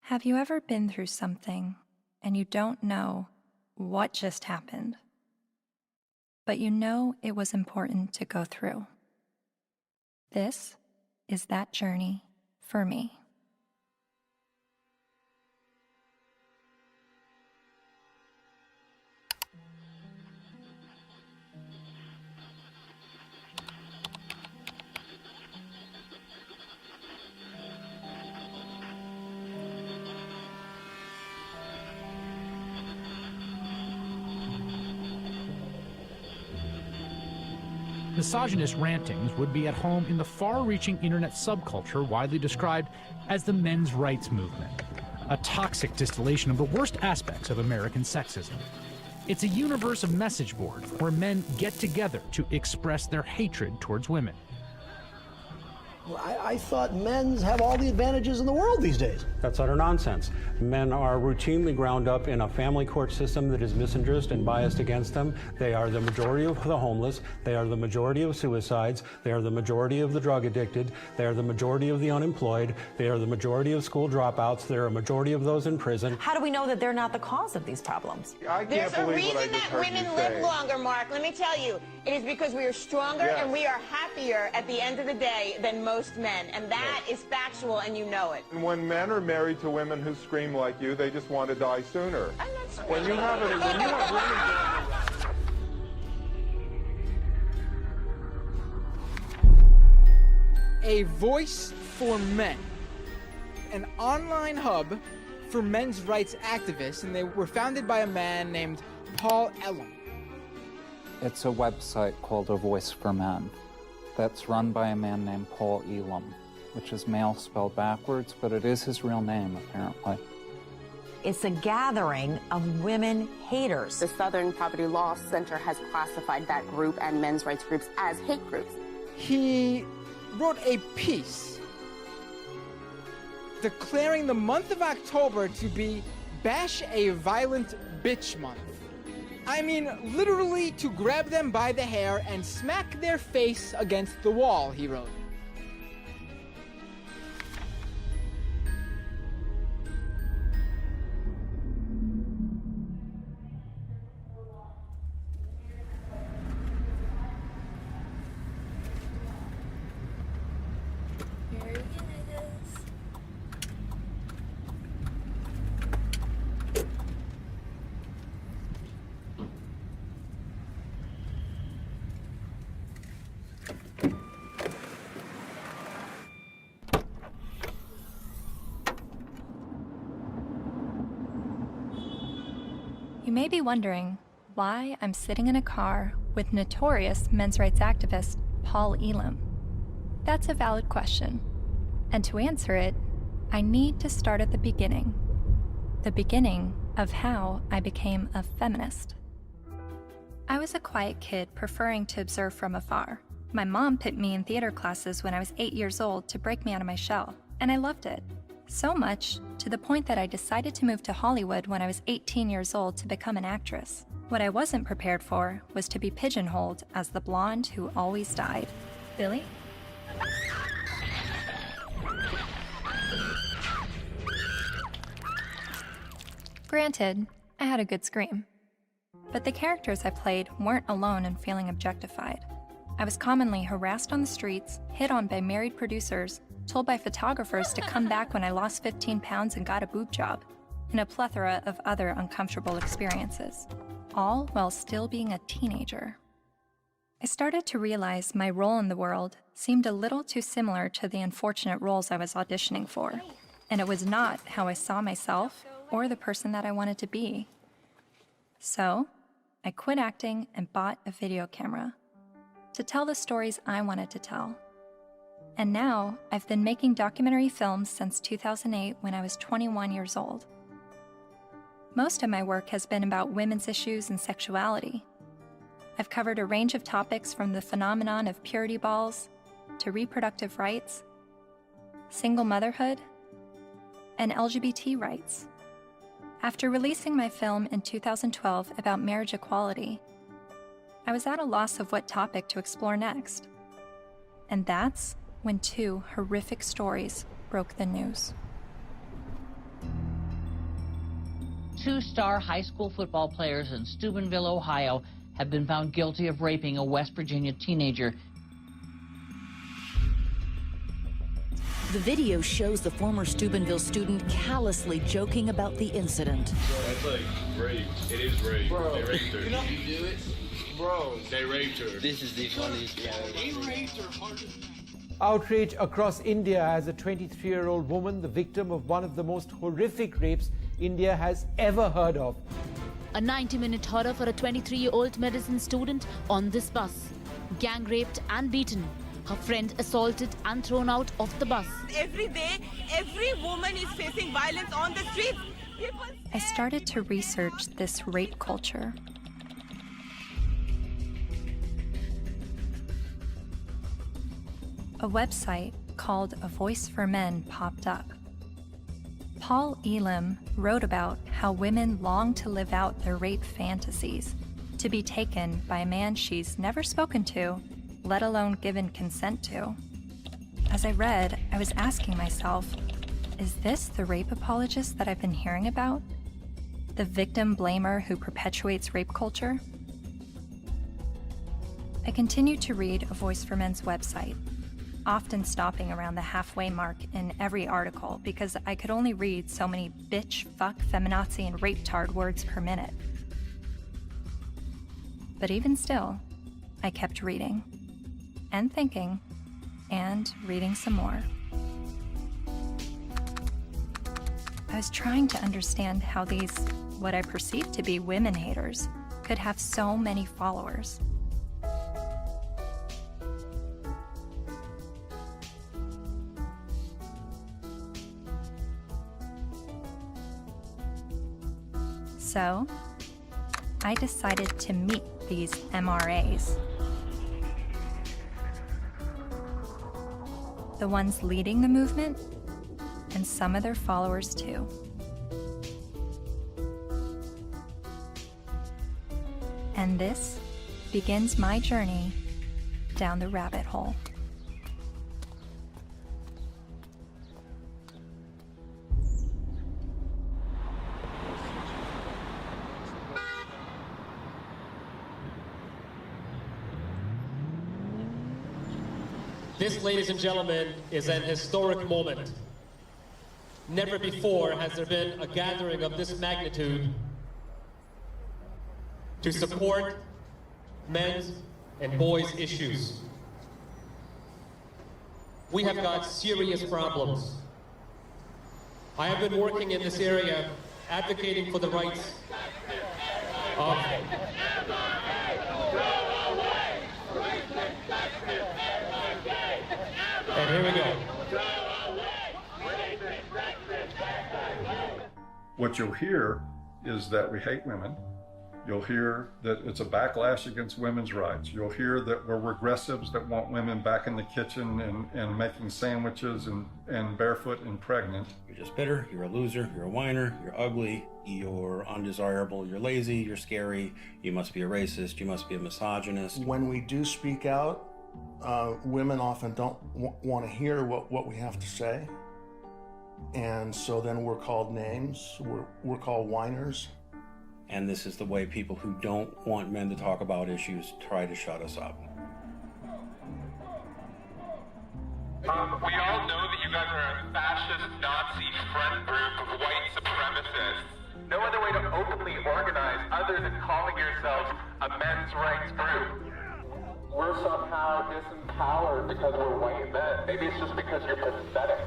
Have you ever been through something and you don't know what just happened, but you know it was important to go through? This is that journey for me. Misogynist rantings would be at home in the far-reaching internet subculture widely described as the men's rights movement, a toxic distillation of the worst aspects of American sexism. It's a universe of message boards where men get together to express their hatred towards women. I thought men's have all the advantages in the world these days. That's utter nonsense. Men are routinely ground up in a family court system that is misandrist and biased against them. They are the majority of the homeless. They are the majority of suicides. They are the majority of the drug addicted. They are the majority of the unemployed. They are the majority of school dropouts. They're a majority of those in prison. How do we know that they're not the cause of these problems? There's a reason that women live longer, Mark. Let me tell you. It is because we are stronger and we are happier at the end of the day than most men. And that is factual, and you know it. And when men are married to women who scream like you, they just want to die sooner. I'm not screaming. When you have women... A voice for men, an online hub for men's rights activists, and they were founded by a man named Paul Elam. It's a website called A Voice for Men that's run by a man named Paul Elam, which is male spelled backwards, but it is his real name, apparently. It's a gathering of women haters. The Southern Poverty Law Center has classified that group and men's rights groups as hate groups. He wrote a piece declaring the month of October to be Bash a Violent Bitch Month. I mean, literally to grab them by the hair and smack their face against the wall, he wrote. You may be wondering why I'm sitting in a car with notorious men's rights activist Paul Elam. That's a valid question, and to answer it, I need to start at the beginning of how I became a feminist. I was a quiet kid preferring to observe from afar. My mom put me in theater classes when I was 8 years old to break me out of my shell, and I loved it. So much, to the point that I decided to move to Hollywood when I was 18 years old to become an actress. What I wasn't prepared for was to be pigeonholed as the blonde who always died. Billy? Granted, I had a good scream. But the characters I played weren't alone in feeling objectified. I was commonly harassed on the streets, hit on by married producers, told by photographers to come back when I lost 15 pounds and got a boob job, and a plethora of other uncomfortable experiences, all while still being a teenager. I started to realize my role in the world seemed a little too similar to the unfortunate roles I was auditioning for, and it was not how I saw myself or the person that I wanted to be. So, I quit acting and bought a video camera to tell the stories I wanted to tell. And now, I've been making documentary films since 2008 when I was 21 years old. Most of my work has been about women's issues and sexuality. I've covered a range of topics from the phenomenon of purity balls to reproductive rights, single motherhood, and LGBT rights. After releasing my film in 2012 about marriage equality, I was at a loss of what topic to explore next. And that's when two horrific stories broke the news. 2-star high school football players in Steubenville, Ohio, have been found guilty of raping a West Virginia teenager. The video shows the former Steubenville student callously joking about the incident. That's like rape. It is rape. Bro, they raped her. You know you do it? Bro. They raped her. This is the funniest thing I've ever seen. Outrage across India as a 23-year-old woman, the victim of one of the most horrific rapes India has ever heard of. A 90-minute horror for a 23-year-old medicine student on this bus. Gang raped and beaten. Her friend assaulted and thrown out of the bus. Every day, every woman is facing violence on the streets. I started to research this rape culture. A website called A Voice for Men popped up. Paul Elam wrote about how women long to live out their rape fantasies, to be taken by a man she's never spoken to, let alone given consent to. As I read, I was asking myself, is this the rape apologist that I've been hearing about? The victim blamer who perpetuates rape culture? I continued to read A Voice for Men's website, often stopping around the halfway mark in every article because I could only read so many bitch, fuck, feminazi, and rape-tard words per minute. But even still, I kept reading, and thinking, and reading some more. I was trying to understand how these, what I perceived to be women haters, could have so many followers. So, I decided to meet these MRAs. The ones leading the movement, and some of their followers too. And this begins my journey down the rabbit hole. This, ladies and gentlemen, is an historic moment. Never before has there been a gathering of this magnitude to support men's and boys' issues. We have got serious problems. I have been working in this area advocating for the rights of and here we go. What you'll hear is that we hate women. You'll hear that it's a backlash against women's rights. You'll hear that we're regressives that want women back in the kitchen and making sandwiches and barefoot and pregnant. You're just bitter, you're a loser, you're a whiner, you're ugly, you're undesirable, you're lazy, you're scary, you must be a racist, you must be a misogynist. When we do speak out, women often don't want to hear what we have to say. And so then we're called names, we're called whiners. And this is the way people who don't want men to talk about issues try to shut us up. We all know that you guys are a fascist, Nazi friend group of white supremacists. No other way to openly organize other than calling yourselves a men's rights group. We're somehow disempowered because we're white men. Maybe it's just because you're pathetic.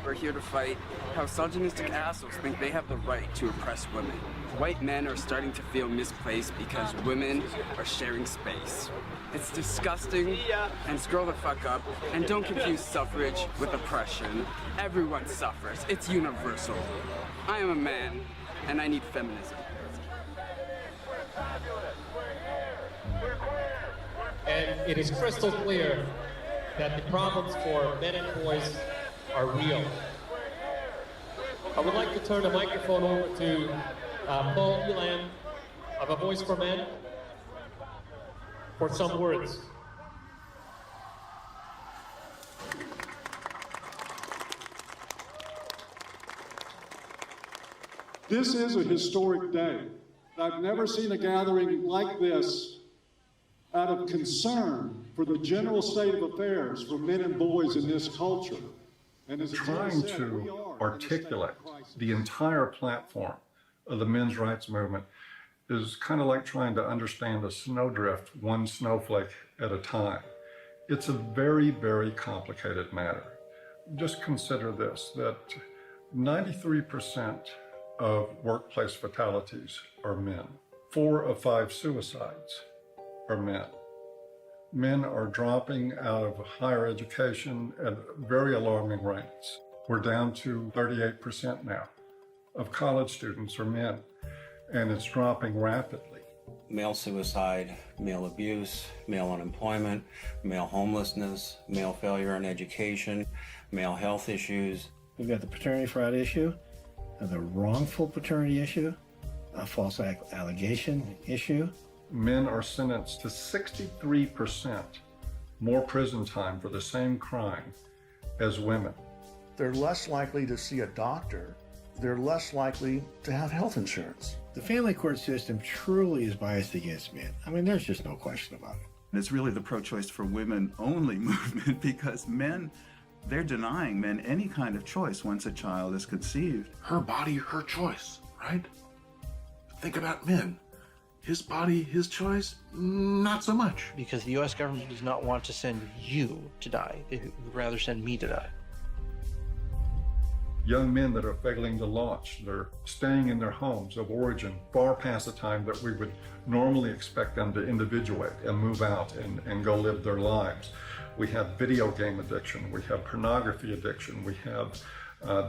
We're here to fight how misogynistic assholes think they have the right to oppress women. White men are starting to feel misplaced because women are sharing space. It's disgusting, and scroll the fuck up, and don't confuse suffrage with oppression. Everyone suffers, it's universal. I am a man, and I need feminism. And it is crystal clear that the problems for men and boys are real. I would like to turn the microphone over to Paul Elam of A Voice for Men for some words. This is a historic day. I've never seen a gathering like this out of concern for the general state of affairs for men and boys in this culture. And as trying to articulate the entire platform of the men's rights movement is kind of like trying to understand a snowdrift one snowflake at a time. It's a very, very complicated matter. Just consider this, that 93% of workplace fatalities are men. 4 of 5 suicides are men. Men are dropping out of higher education at very alarming rates. We're down to 38% now of college students are men, and it's dropping rapidly. Male suicide, male abuse, male unemployment, male homelessness, male failure in education, male health issues. We've got the paternity fraud issue, the wrongful paternity issue, a false allegation issue. Men are sentenced to 63% more prison time for the same crime as women. They're less likely to see a doctor. They're less likely to have health insurance. The family court system truly is biased against men. I mean, there's just no question about it. It's really the pro-choice for women only movement, because men, they're denying men any kind of choice once a child is conceived. Her body, her choice, right? Think about men. His body, his choice, not so much. Because the U.S. government does not want to send you to die. They would rather send me to die. Young men that are failing to launch, they're staying in their homes of origin far past the time that we would normally expect them to individuate and move out and go live their lives. We have video game addiction, we have pornography addiction, we have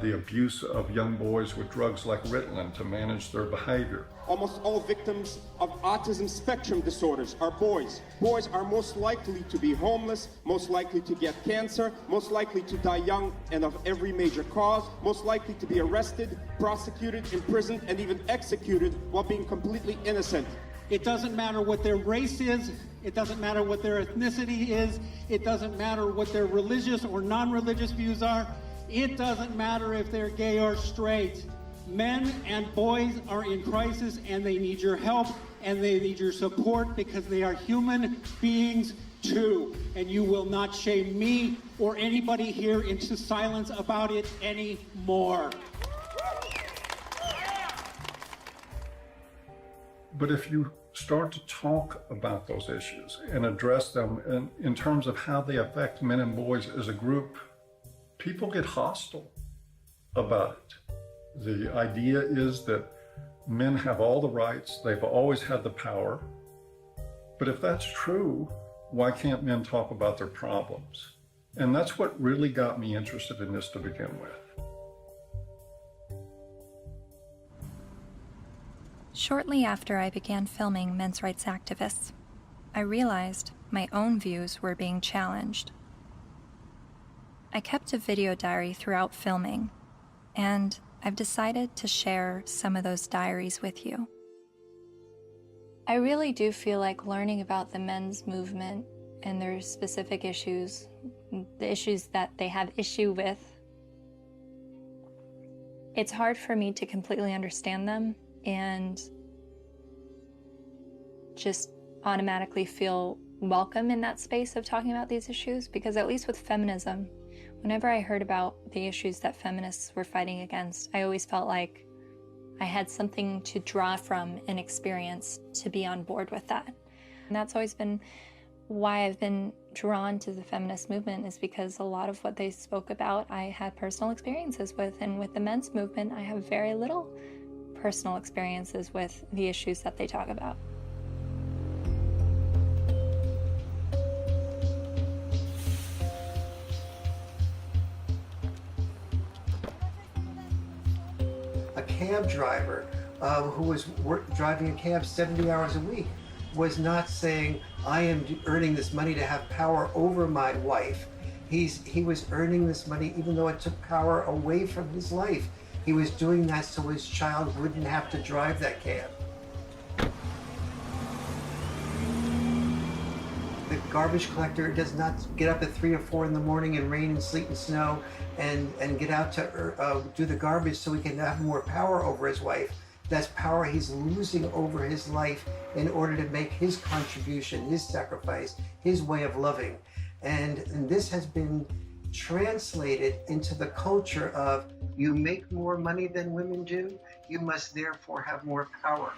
the abuse of young boys with drugs like Ritalin to manage their behavior. Almost all victims of autism spectrum disorders are boys. Boys are most likely to be homeless, most likely to get cancer, most likely to die young and of every major cause, most likely to be arrested, prosecuted, imprisoned, and even executed while being completely innocent. It doesn't matter what their race is, it doesn't matter what their ethnicity is, it doesn't matter what their religious or non-religious views are, it doesn't matter if they're gay or straight. Men and boys are in crisis, and they need your help and they need your support, because they are human beings too. And you will not shame me or anybody here into silence about it anymore. But if you start to talk about those issues and address them in terms of how they affect men and boys as a group, people get hostile about it. The idea is that men have all the rights, they've always had the power. But if that's true, why can't men talk about their problems? And that's what really got me interested in this to begin with. Shortly after I began filming men's rights activists, I realized my own views were being challenged. I kept a video diary throughout filming, and I've decided to share some of those diaries with you. I really do feel like learning about the men's movement and their specific issues, the issues that they have issue with, it's hard for me to completely understand them and just automatically feel welcome in that space of talking about these issues, because at least with feminism, whenever I heard about the issues that feminists were fighting against, I always felt like I had something to draw from and experience to be on board with that. And that's always been why I've been drawn to the feminist movement, is because a lot of what they spoke about I had personal experiences with, and with the men's movement I have very little personal experiences with the issues that they talk about. A cab driver who was driving a cab 70 hours a week was not saying, I am earning this money to have power over my wife. He was earning this money even though it took power away from his life. He was doing that so his child wouldn't have to drive that cab. garbage collector does not get up at 3 or 4 in the morning in rain and sleet and snow and get out to do the garbage so he can have more power over his wife. That's power he's losing over his life in order to make his contribution, his sacrifice, his way of loving. And this has been translated into the culture of, you make more money than women do, you must therefore have more power.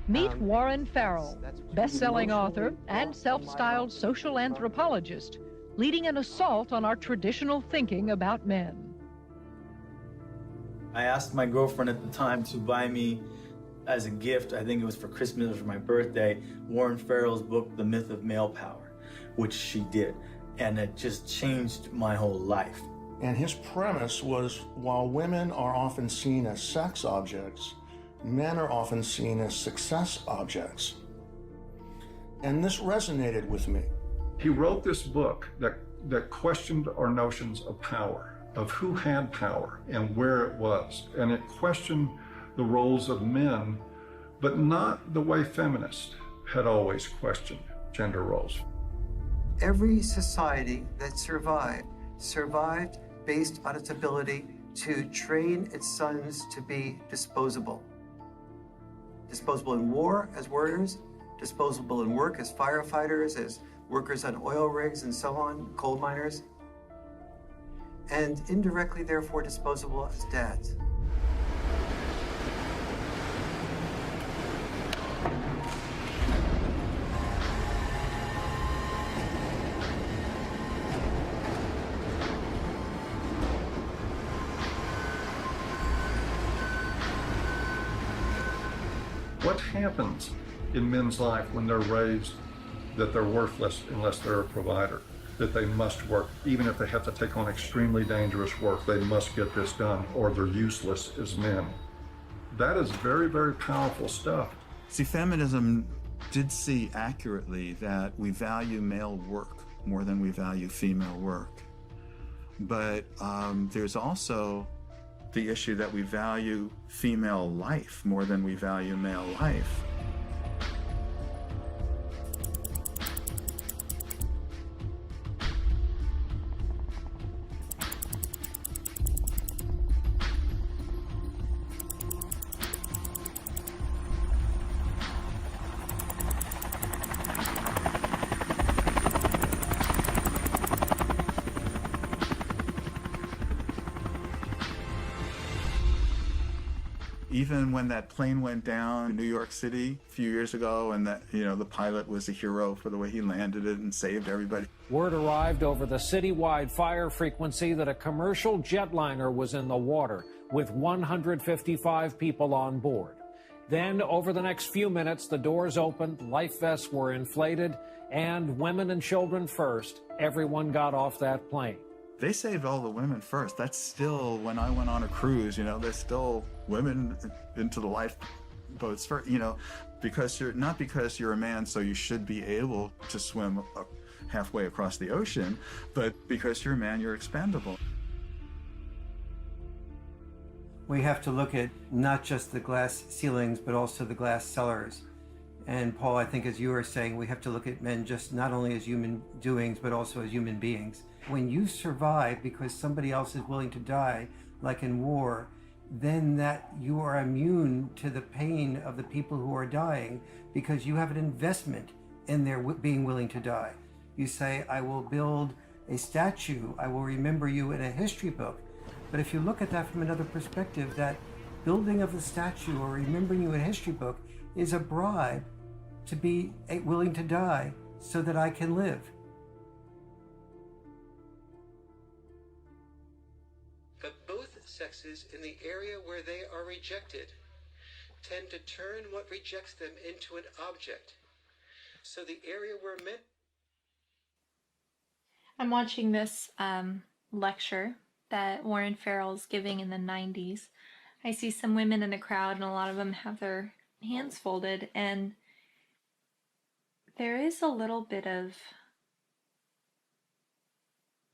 Meet Warren Farrell, best-selling author and self-styled social anthropologist, leading an assault on our traditional thinking about men. I asked my girlfriend at the time to buy me as a gift, I think it was for Christmas or for my birthday, Warren Farrell's book, The Myth of Male Power, which she did. And it just changed my whole life. And his premise was, while women are often seen as sex objects, men are often seen as success objects. And this resonated with me. He wrote this book that questioned our notions of power, of who had power and where it was. And it questioned the roles of men, but not the way feminists had always questioned gender roles. Every society that survived based on its ability to train its sons to be disposable. Disposable in war as warriors, disposable in work as firefighters, as workers on oil rigs and so on, coal miners, and indirectly, therefore, disposable as dads. What happens in men's life when they're raised that they're worthless unless they're a provider, that they must work, even if they have to take on extremely dangerous work, they must get this done or they're useless as men? That is very, very powerful stuff. See, feminism did see accurately that we value male work more than we value female work. But there's also the issue that we value female life more than we value male life. Even when that plane went down in New York City a few years ago, and that, the pilot was a hero for the way he landed it and saved everybody. Word arrived over the citywide fire frequency that a commercial jetliner was in the water with 155 people on board. Then, over the next few minutes, the doors opened, life vests were inflated, and women and children first, everyone got off that plane. They saved all the women first. That's still, when I went on a cruise, there's still women into the lifeboats first, because you're a man, so you should be able to swim halfway across the ocean, but because you're a man, you're expendable. We have to look at not just the glass ceilings, but also the glass cellars. And Paul, I think as you were saying, we have to look at men just not only as human doings, but also as human beings. When you survive because somebody else is willing to die, like in war, then that you are immune to the pain of the people who are dying because you have an investment in their being willing to die. You say, I will build a statue, I will remember you in a history book. But if you look at that from another perspective, that building of the statue or remembering you in a history book is a bribe to be willing to die so that I can live. But both sexes, in the area where they are rejected, tend to turn what rejects them into an object. So the area where men... I'm watching this lecture that Warren Farrell's giving in the 90s. I see some women in the crowd, and a lot of them have their hands folded, and there is a little bit of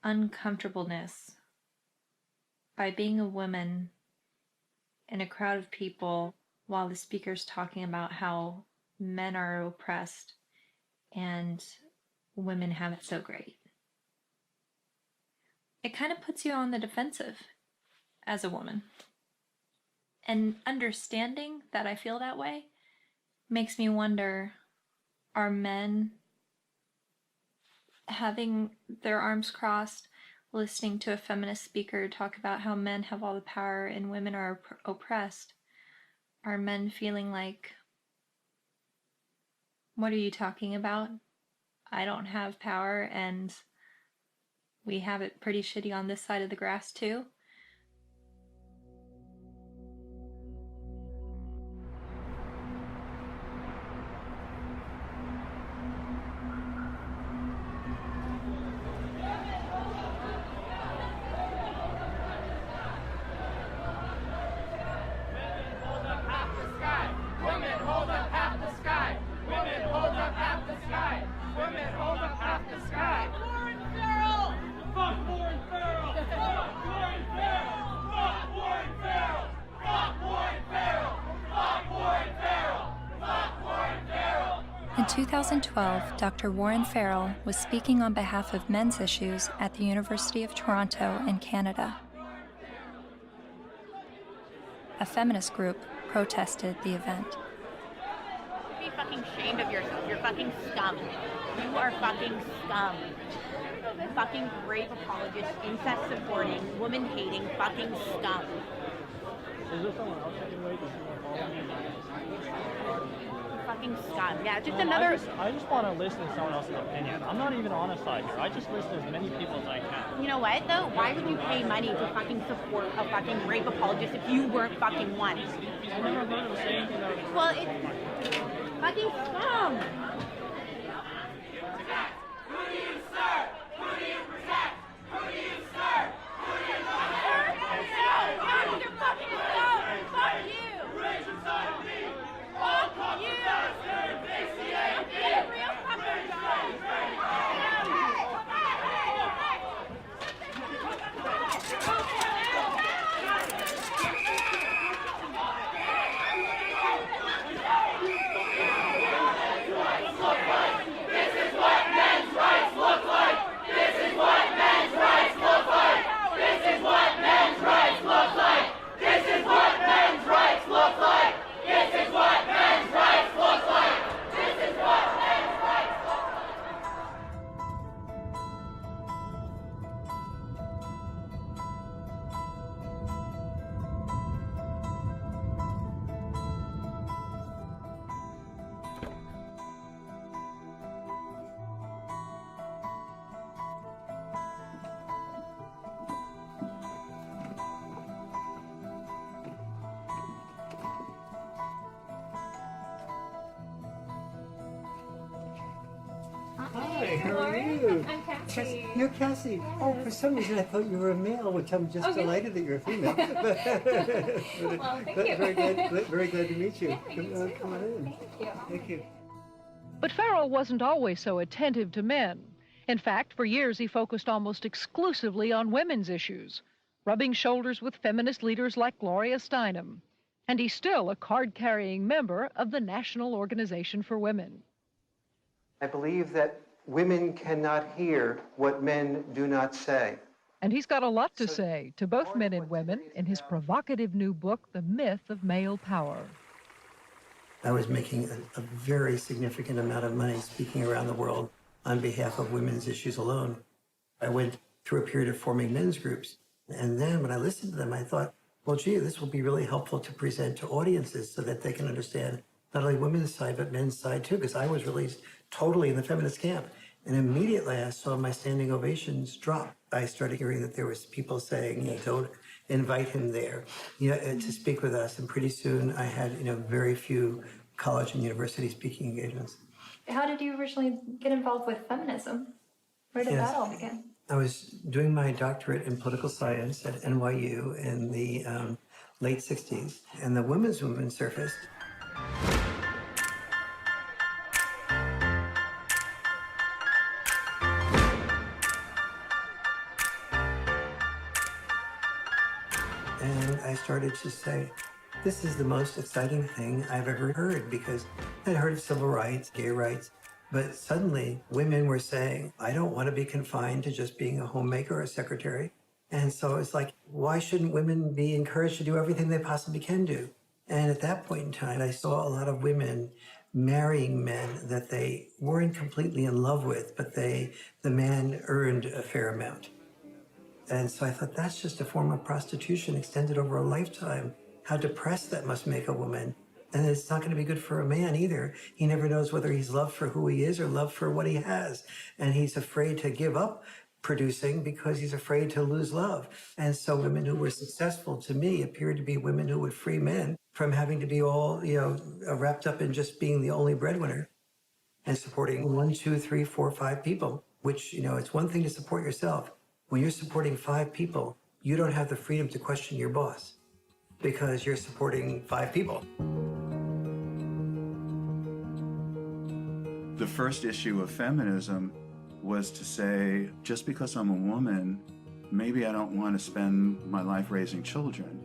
uncomfortableness by being a woman in a crowd of people while the speaker's talking about how men are oppressed and women have it so great. It kind of puts you on the defensive as a woman. And understanding that I feel that way makes me wonder, are men having their arms crossed, listening to a feminist speaker talk about how men have all the power and women are oppressed? Are men feeling like, what are you talking about? I don't have power and we have it pretty shitty on this side of the grass too? In 2012, Dr. Warren Farrell was speaking on behalf of men's issues at the University of Toronto in Canada. A feminist group protested the event. Be fucking ashamed of yourself. You're fucking scum. You are fucking scum. Fucking rape apologist, incest supporting, woman hating, fucking scum. Is there someone else I can wait to Fucking scum. Yeah, just another. I just want to listen to someone else's opinion. I'm not even on a side here. I just listen to as many people as I can. You know what though? Why would you pay money to fucking support a fucking rape apologist if you weren't fucking one? I'm never going to say anything that was. Well, it's fucking scum. Who do you serve? Who do you protect? Who do you serve? Who do you protect? You're fucking scum. Fuck you. Rage inside of me. All cops are bastards. ACAB. Real fucking scum. Hi, how are you? I'm Cassie. You're Cassie. Oh, for some reason I thought you were a male, which I'm just delighted that you're a female. Well, thank you. Very glad to meet you. Yeah, Come on in. Thank you. Thank you. But Farrell wasn't always so attentive to men. In fact, for years he focused almost exclusively on women's issues, rubbing shoulders with feminist leaders like Gloria Steinem. And he's still a card-carrying member of the National Organization for Women. I believe that women cannot hear what men do not say. And he's got a lot to say to both men and women in his provocative new book, The Myth of Male Power. I was making a very significant amount of money speaking around the world on behalf of women's issues alone. I went through a period of forming men's groups. And then when I listened to them, I thought, well, gee, this will be really helpful to present to audiences so that they can understand not only women's side, but men's side too, because I was released totally in the feminist camp. And immediately I saw my standing ovations drop. I started hearing that there was people saying, don't invite him there, to speak with us. And pretty soon I had, very few college and university speaking engagements. How did you originally get involved with feminism? Where did that all begin? I was doing my doctorate in political science at NYU in the late 60s, and the women's movement surfaced. And I started to say, this is the most exciting thing I've ever heard, because I'd heard of civil rights, gay rights, But suddenly, women were saying, I don't want to be confined to just being a homemaker or a secretary. And so it's like, why shouldn't women be encouraged to do everything they possibly can do? And at that point in time, I saw a lot of women marrying men that they weren't completely in love with, but the man earned a fair amount. And so I thought, that's just a form of prostitution extended over a lifetime. How depressed that must make a woman. And it's not going to be good for a man either. He never knows whether he's loved for who he is or loved for what he has. And he's afraid to give up producing because he's afraid to lose love. And so women who were successful to me appeared to be women who would free men from having to be all, wrapped up in just being the only breadwinner and supporting 1, 2, 3, 4, 5 people, which, it's one thing to support yourself. When you're supporting 5 people, you don't have the freedom to question your boss because you're supporting 5 people. The first issue of feminism was to say, just because I'm a woman, maybe I don't want to spend my life raising children.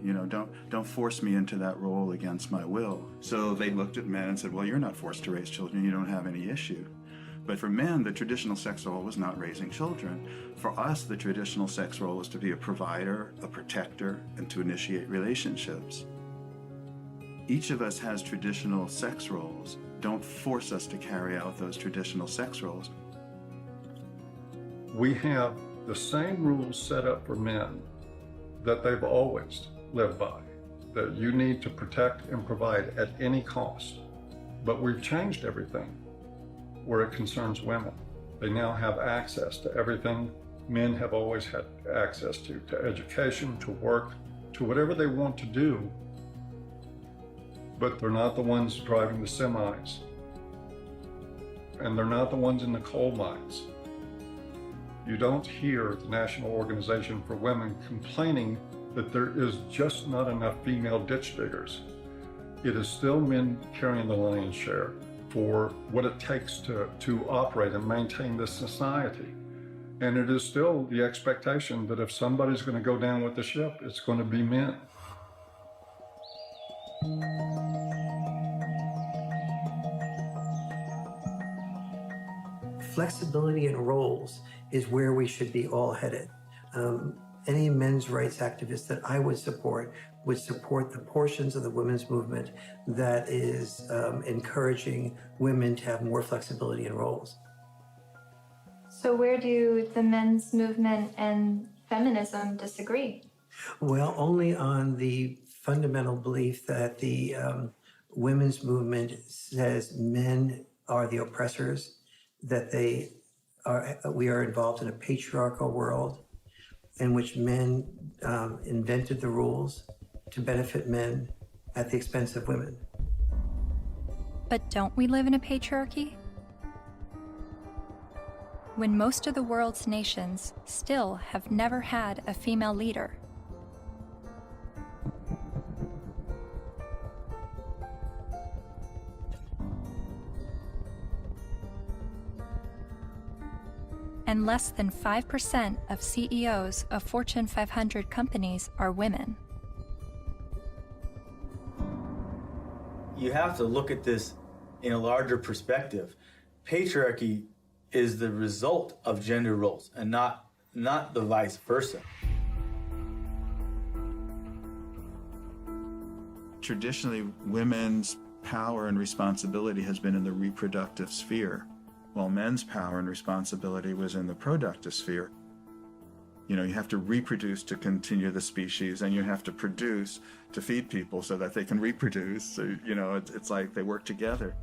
Don't force me into that role against my will. So they looked at men and said, well, you're not forced to raise children. You don't have any issue. But for men, the traditional sex role was not raising children. For us, the traditional sex role was to be a provider, a protector, and to initiate relationships. Each of us has traditional sex roles. Don't force us to carry out those traditional sex roles. We have the same rules set up for men that they've always lived by, that you need to protect and provide at any cost. But we've changed everything where it concerns women. They now have access to everything men have always had access to education, to work, to whatever they want to do. But they're not the ones driving the semis. And they're not the ones in the coal mines. You don't hear the National Organization for Women complaining that there is just not enough female ditch diggers. It is still men carrying the lion's share for what it takes to operate and maintain this society. And it is still the expectation that if somebody's going to go down with the ship, it's going to be men. Flexibility in roles is where we should be all headed. Any men's rights activist that I would support the portions of the women's movement that is encouraging women to have more flexibility in roles. So where do the men's movement and feminism disagree? Well, only on the fundamental belief that the women's movement says men are the oppressors, that we are involved in a patriarchal world in which men invented the rules to benefit men at the expense of women. But don't we live in a patriarchy? When most of the world's nations still have never had a female leader. And less than 5% of CEOs of Fortune 500 companies are women. You have to look at this in a larger perspective. Patriarchy is the result of gender roles and not the vice versa. Traditionally, women's power and responsibility has been in the reproductive sphere, while men's power and responsibility was in the productive sphere. You have to reproduce to continue the species, and you have to produce to feed people so that they can reproduce. So, it's like they work together.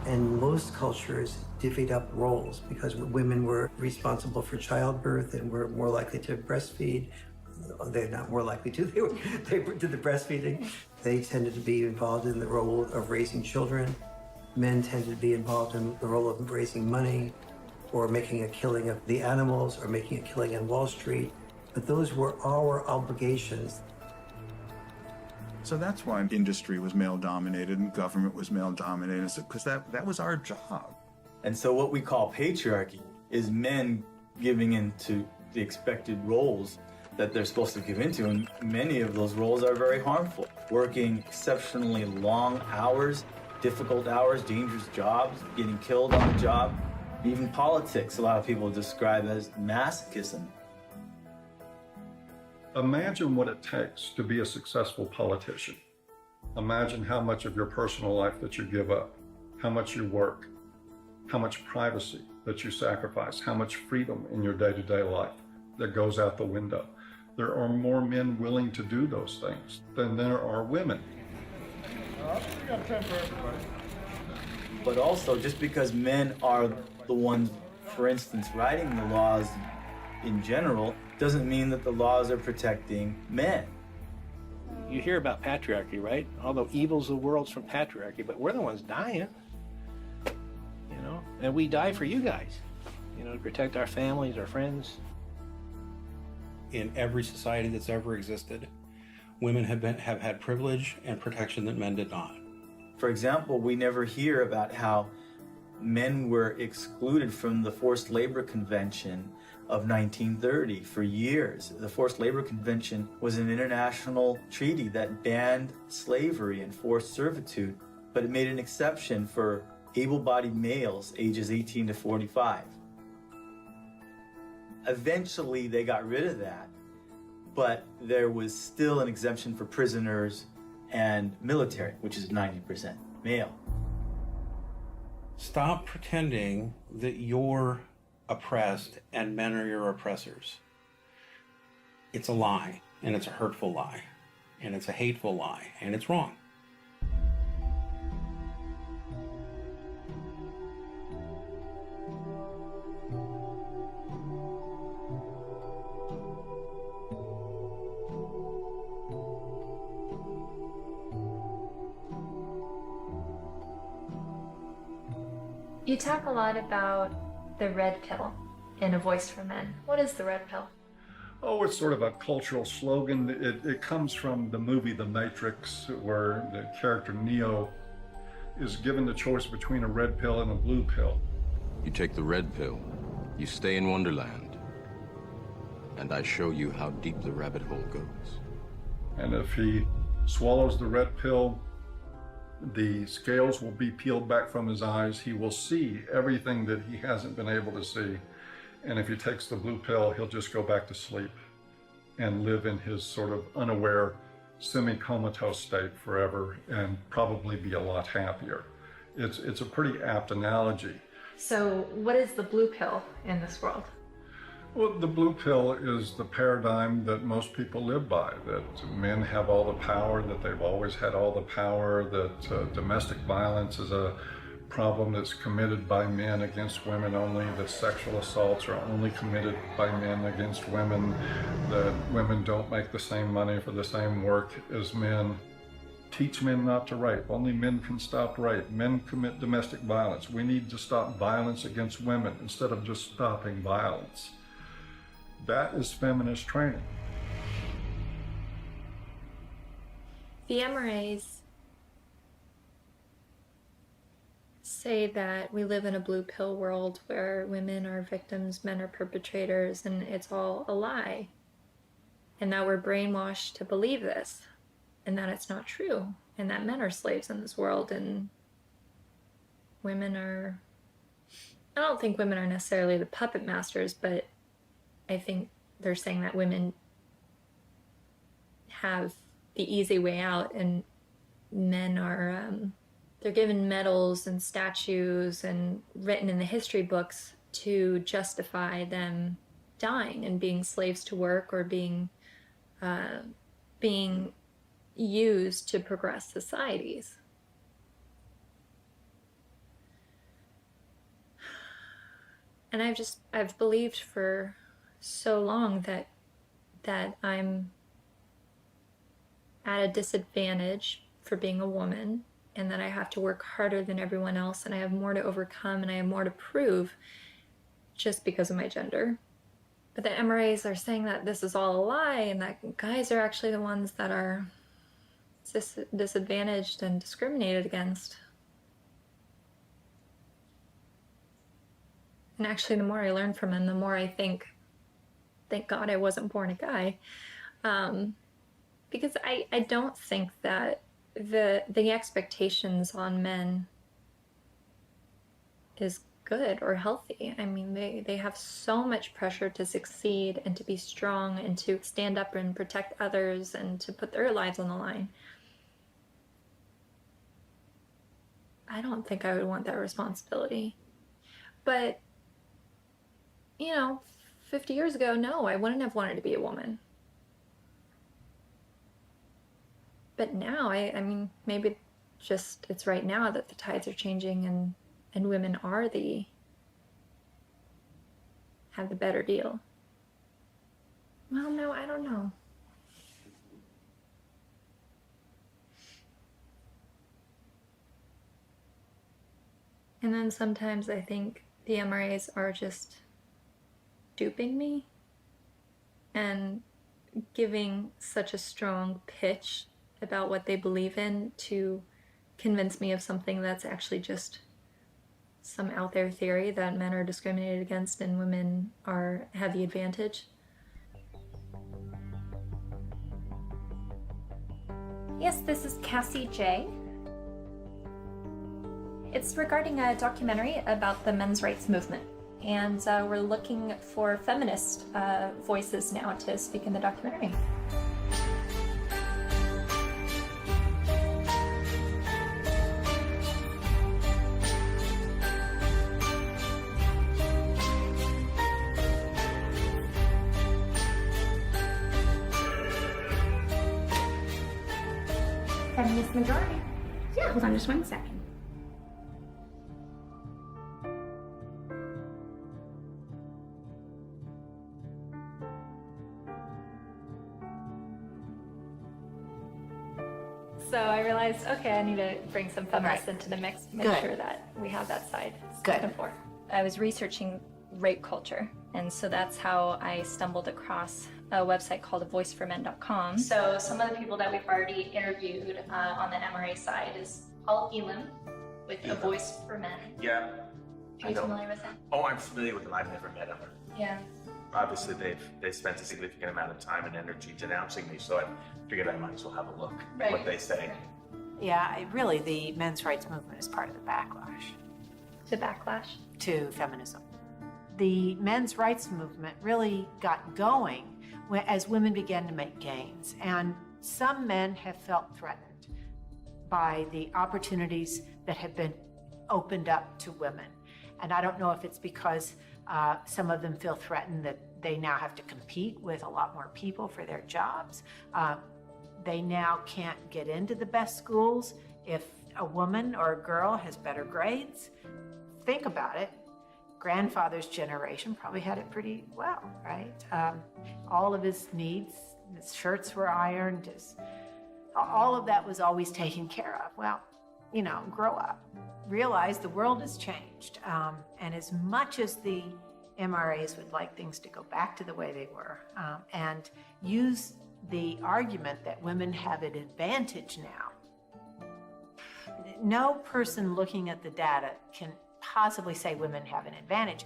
And most cultures divvied up roles because women were responsible for childbirth and were more likely to breastfeed. They're not more likely to, they did the breastfeeding. They tended to be involved in the role of raising children. Men tended to be involved in the role of raising money or making a killing of the animals or making a killing on Wall Street. But those were our obligations. So that's why industry was male-dominated and government was male-dominated, because that was our job. And so what we call patriarchy is men giving into the expected roles that they're supposed to give into, and many of those roles are very harmful. Working exceptionally long hours, difficult hours, dangerous jobs, getting killed on the job. Even politics, a lot of people describe as masochism. Imagine what it takes to be a successful politician. Imagine how much of your personal life that you give up, how much you work, how much privacy that you sacrifice, how much freedom in your day-to-day life that goes out the window. There are more men willing to do those things than there are women. We got time for everybody. But also, just because men are the ones, for instance, writing the laws in general, doesn't mean that the laws are protecting men. You hear about patriarchy, right? All the evils of the world's from patriarchy, but we're the ones dying. You know, and we die for you guys, you know, to protect our families, our friends. In every society that's ever existed, women have had privilege and protection that men did not. For example, we never hear about how men were excluded from the Forced Labor Convention of 1930 for years. The Forced Labor Convention was an international treaty that banned slavery and forced servitude, but it made an exception for able-bodied males ages 18 to 45. Eventually, they got rid of that, but there was still an exemption for prisoners and military, which is 90% male. Stop pretending that you're oppressed and men are your oppressors. It's a lie, and it's a hurtful lie, and it's a hateful lie, and it's wrong. You talk a lot about the red pill in A Voice for Men. What is the red pill? Oh, it's sort of a cultural slogan. It comes from the movie The Matrix, where the character Neo is given the choice between a red pill and a blue pill. You take the red pill, you stay in Wonderland, and I show you how deep the rabbit hole goes. And if he swallows the red pill, the scales will be peeled back from his eyes. He will see everything that he hasn't been able to see. And if he takes the blue pill, he'll just go back to sleep and live in his sort of unaware, semi-comatose state forever and probably be a lot happier. It's a pretty apt analogy. So what is the blue pill in this world? Well, the blue pill is the paradigm that most people live by, that men have all the power, that they've always had all the power, that domestic violence is a problem that's committed by men against women only, that sexual assaults are only committed by men against women, that women don't make the same money for the same work as men. Teach men not to rape. Only men can stop rape. Men commit domestic violence. We need to stop violence against women instead of just stopping violence. That is feminist training. The MRAs say that we live in a blue pill world where women are victims, men are perpetrators, and it's all a lie. And that we're brainwashed to believe this, and that it's not true, and that men are slaves in this world, and women are... I don't think women are necessarily the puppet masters, but I think they're saying that women have the easy way out, and men are, they're given medals and statues and written in the history books to justify them dying and being slaves to work or being used to progress societies. And I've believed for so long that I'm at a disadvantage for being a woman, and that I have to work harder than everyone else, and I have more to overcome, and I have more to prove just because of my gender. But the MRAs are saying that this is all a lie, and that guys are actually the ones that are disadvantaged and discriminated against. And actually, the more I learn from them, the more I think thank God I wasn't born a guy. Because I don't think that the expectations on men is good or healthy. I mean, they have so much pressure to succeed and to be strong and to stand up and protect others and to put their lives on the line. I don't think I would want that responsibility. But, you know, 50 years ago, no, I wouldn't have wanted to be a woman. But now, I mean, maybe just it's right now that the tides are changing and women are have the better deal. Well, no, I don't know. And then sometimes I think the MRAs are just duping me and giving such a strong pitch about what they believe in to convince me of something that's actually just some out there theory that men are discriminated against and women have the advantage. Yes, this is Cassie Jaye. It's regarding a documentary about the men's rights movement, and we're looking for feminist voices now to speak in the documentary. Feminist majority. Yeah, hold on just 1 second. So I realized, okay, I need to bring some feminists into the mix, make sure that we have that side spoken for. I was researching rape culture, and so that's how I stumbled across a website called voiceformen.com. So some of the people that we've already interviewed on the MRA side is Paul Elam with A Voice for Men. Yeah. Are you familiar with him? Oh, I'm familiar with them. I've never met him. Yeah. Obviously, they've spent a significant amount of time and energy denouncing me, so I figured I might as well have a look at what they say. Yeah, really, the men's rights movement is part of the backlash. The backlash? To feminism. The men's rights movement really got going as women began to make gains, and some men have felt threatened by the opportunities that have been opened up to women. And I don't know if it's because some of them feel threatened that they now have to compete with a lot more people for their jobs. They now can't get into the best schools if a woman or a girl has better grades. Think about it. Grandfather's generation probably had it pretty well, right? All of his needs, his shirts were ironed, all of that was always taken care of. Well, you know, grow up. Realize the world has changed. And as much as the MRAs would like things to go back to the way they were, and use the argument that women have an advantage now, no person looking at the data can possibly say women have an advantage.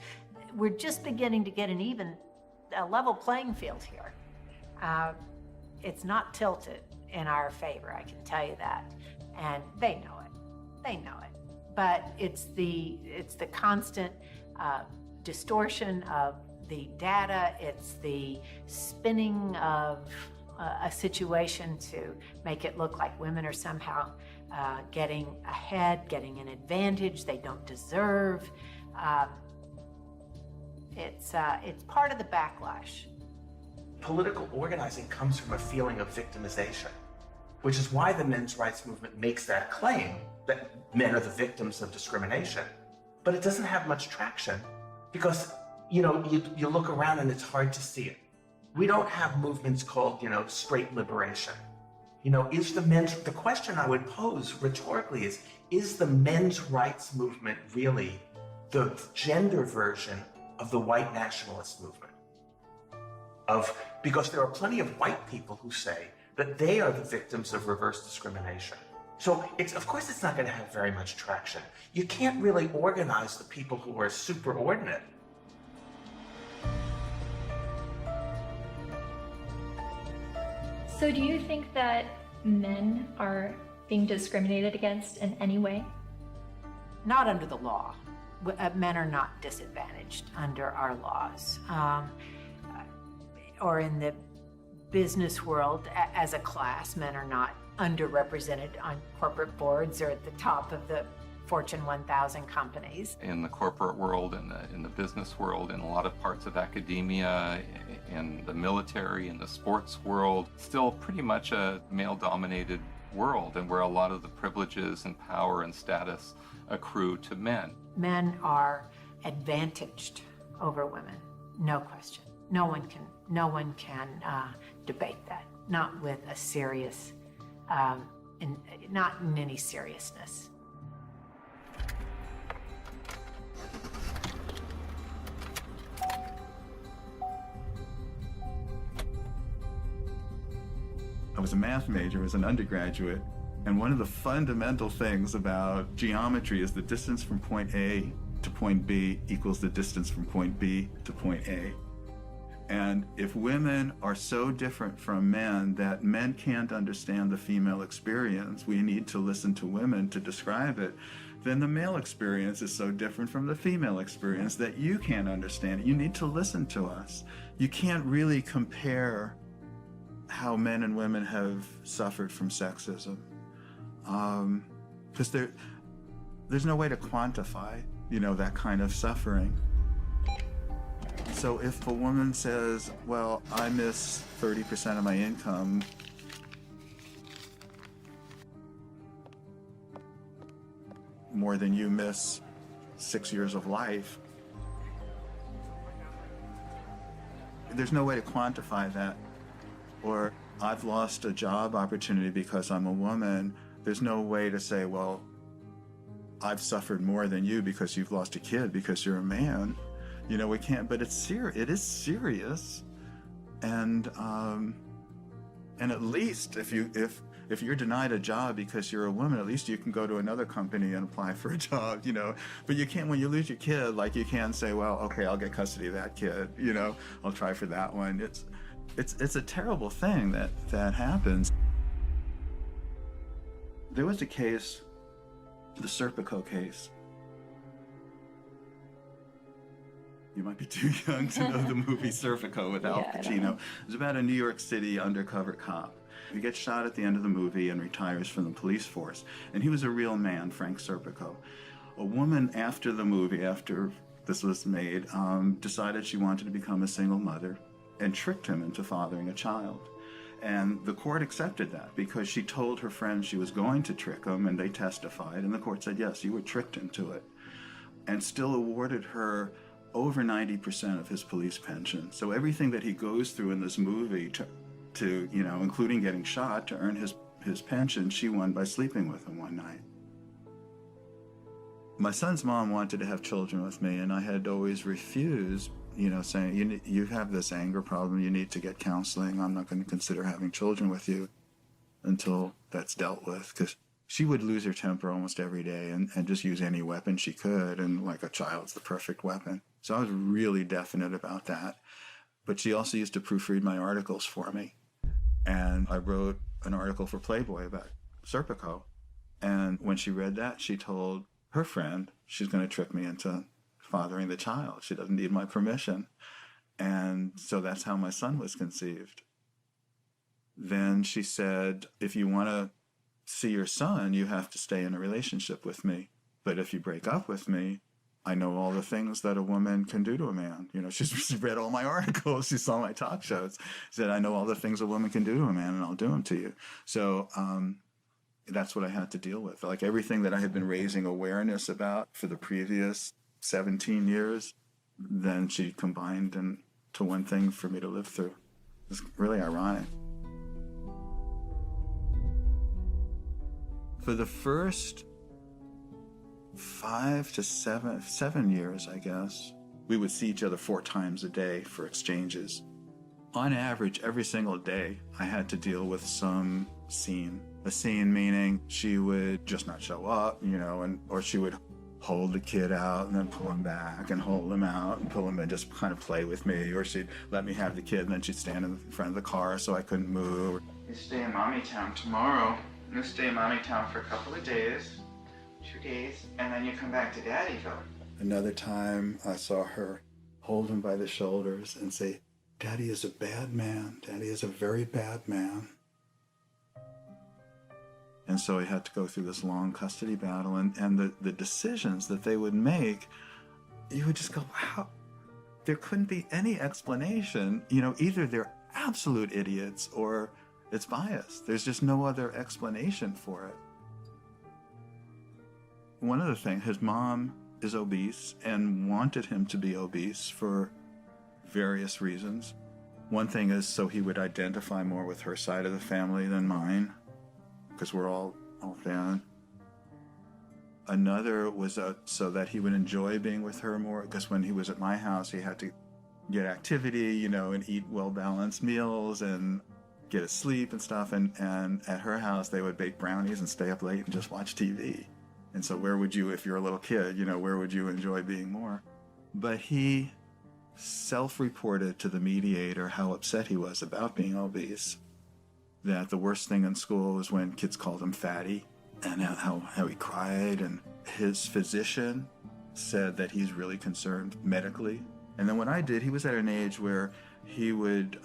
We're just beginning to get a level playing field here. It's not tilted in our favor, I can tell you that. And they know it. They know it. But it's the constant distortion of the data. It's the spinning of a situation to make it look like women are somehow getting ahead, getting an advantage they don't deserve. It's part of the backlash. Political organizing comes from a feeling of victimization, which is why the men's rights movement makes that claim that men are the victims of discrimination. But it doesn't have much traction because, you know, you look around and it's hard to see it. We don't have movements called, you know, straight liberation. You know, the question I would pose rhetorically is the men's rights movement really the gender version of the white nationalist movement? Because there are plenty of white people who say that they are the victims of reverse discrimination. So of course it's not going to have very much traction. You can't really organize the people who are superordinate. So do you think that men are being discriminated against in any way? Not under the law. Men are not disadvantaged under our laws. Or in the business world, as a class, men are not underrepresented on corporate boards or at the top of the Fortune 1000 companies. In the corporate world, in the business world, in a lot of parts of academia, in the military, in the sports world, still pretty much a male-dominated world, and where a lot of the privileges and power and status accrue to men. Men are advantaged over women, no question. No one can debate that, not with a serious, not in any seriousness. I was a math major as an undergraduate, and one of the fundamental things about geometry is the distance from point A to point B equals the distance from point B to point A. And if women are so different from men that men can't understand the female experience, we need to listen to women to describe it, then the male experience is so different from the female experience that you can't understand it. You need to listen to us. You can't really compare how men and women have suffered from sexism, because there's no way to quantify, that kind of suffering. So if a woman says, well, I miss 30% of my income, more than you miss 6 years of life, there's no way to quantify that. Or I've lost a job opportunity because I'm a woman. There's no way to say, well, I've suffered more than you because you've lost a kid because you're a man. We can't, but it is serious. And at least if you're denied a job because you're a woman, at least you can go to another company and apply for a job, But you can't, when you lose your kid, you can't say, well, okay, I'll get custody of that kid, I'll try for that one. It's a terrible thing that happens. There was a case, the Serpico case. You might be too young to know the movie Serpico with Al Pacino. It was about a New York City undercover cop. He gets shot at the end of the movie and retires from the police force. And he was a real man, Frank Serpico. A woman after the movie, after this was made, decided she wanted to become a single mother and tricked him into fathering a child. And the court accepted that because she told her friends she was going to trick him, and they testified, and the court said, yes, you were tricked into it, and still awarded her over 90% of his police pension. So everything that he goes through in this movie to including getting shot to earn his pension, she won by sleeping with him one night. My son's mom wanted to have children with me, and I had always refused, saying, you have this anger problem, you need to get counseling. I'm not going to consider having children with you until that's dealt with, because she would lose her temper almost every day and just use any weapon she could, and like a child's the perfect weapon. So I was really definite about that. But she also used to proofread my articles for me. And I wrote an article for Playboy about Serpico. And when she read that, she told her friend she's going to trick me into fathering the child. She doesn't need my permission. And so that's how my son was conceived. Then she said, if you want to see your son, you have to stay in a relationship with me. But if you break up with me, I know all the things that a woman can do to a man. She read all my articles. She saw my talk shows. She said, I know all the things a woman can do to a man, and I'll do them to you. So that's what I had to deal with. Like everything that I had been raising awareness about for the previous 17 years, then she combined into one thing for me to live through. It's really ironic. For the first 5 to 7 years, I guess, we would see each other 4 times a day for exchanges. On average, every single day, I had to deal with some scene. A scene meaning she would just not show up, or she would hold the kid out and then pull him back and hold him out and pull him and just kind of play with me, or she'd let me have the kid and then she'd stand in front of the car so I couldn't move. You stay in Mommy Town tomorrow. You stay in Mommy Town for a couple of days, 2 days, and then you come back to Daddyville. Another time I saw her hold him by the shoulders and say, Daddy is a bad man. Daddy is a very bad man. And so he had to go through this long custody battle, and the decisions that they would make, you would just go, how? There couldn't be any explanation. You know, either they're absolute idiots or it's biased. There's just no other explanation for it. One other thing, his mom is obese and wanted him to be obese for various reasons. One thing is so he would identify more with her side of the family than mine, because we're all thin. Another was so that he would enjoy being with her more, because when he was at my house, he had to get activity, you know, and eat well-balanced meals and get his sleep and stuff. And at her house, they would bake brownies and stay up late and just watch TV. And so where would you, if you're a little kid, you know, where would you enjoy being more? But he self-reported to the mediator how upset he was about being obese, that the worst thing in school was when kids called him fatty, and how he cried. And his physician said that he's really concerned medically. And then what I did, he was at an age where he would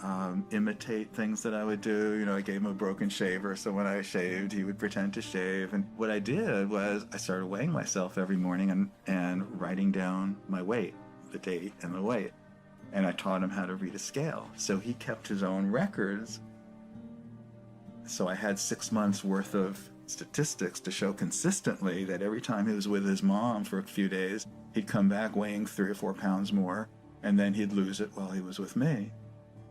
imitate things that I would do. You know, I gave him a broken shaver, so when I shaved, he would pretend to shave. And what I did was I started weighing myself every morning and writing down my weight, the date and the weight. And I taught him how to read a scale. So he kept his own records. So I had 6 months worth of statistics to show consistently that every time he was with his mom for a few days, he'd come back weighing 3 or 4 pounds more, and then he'd lose it while he was with me.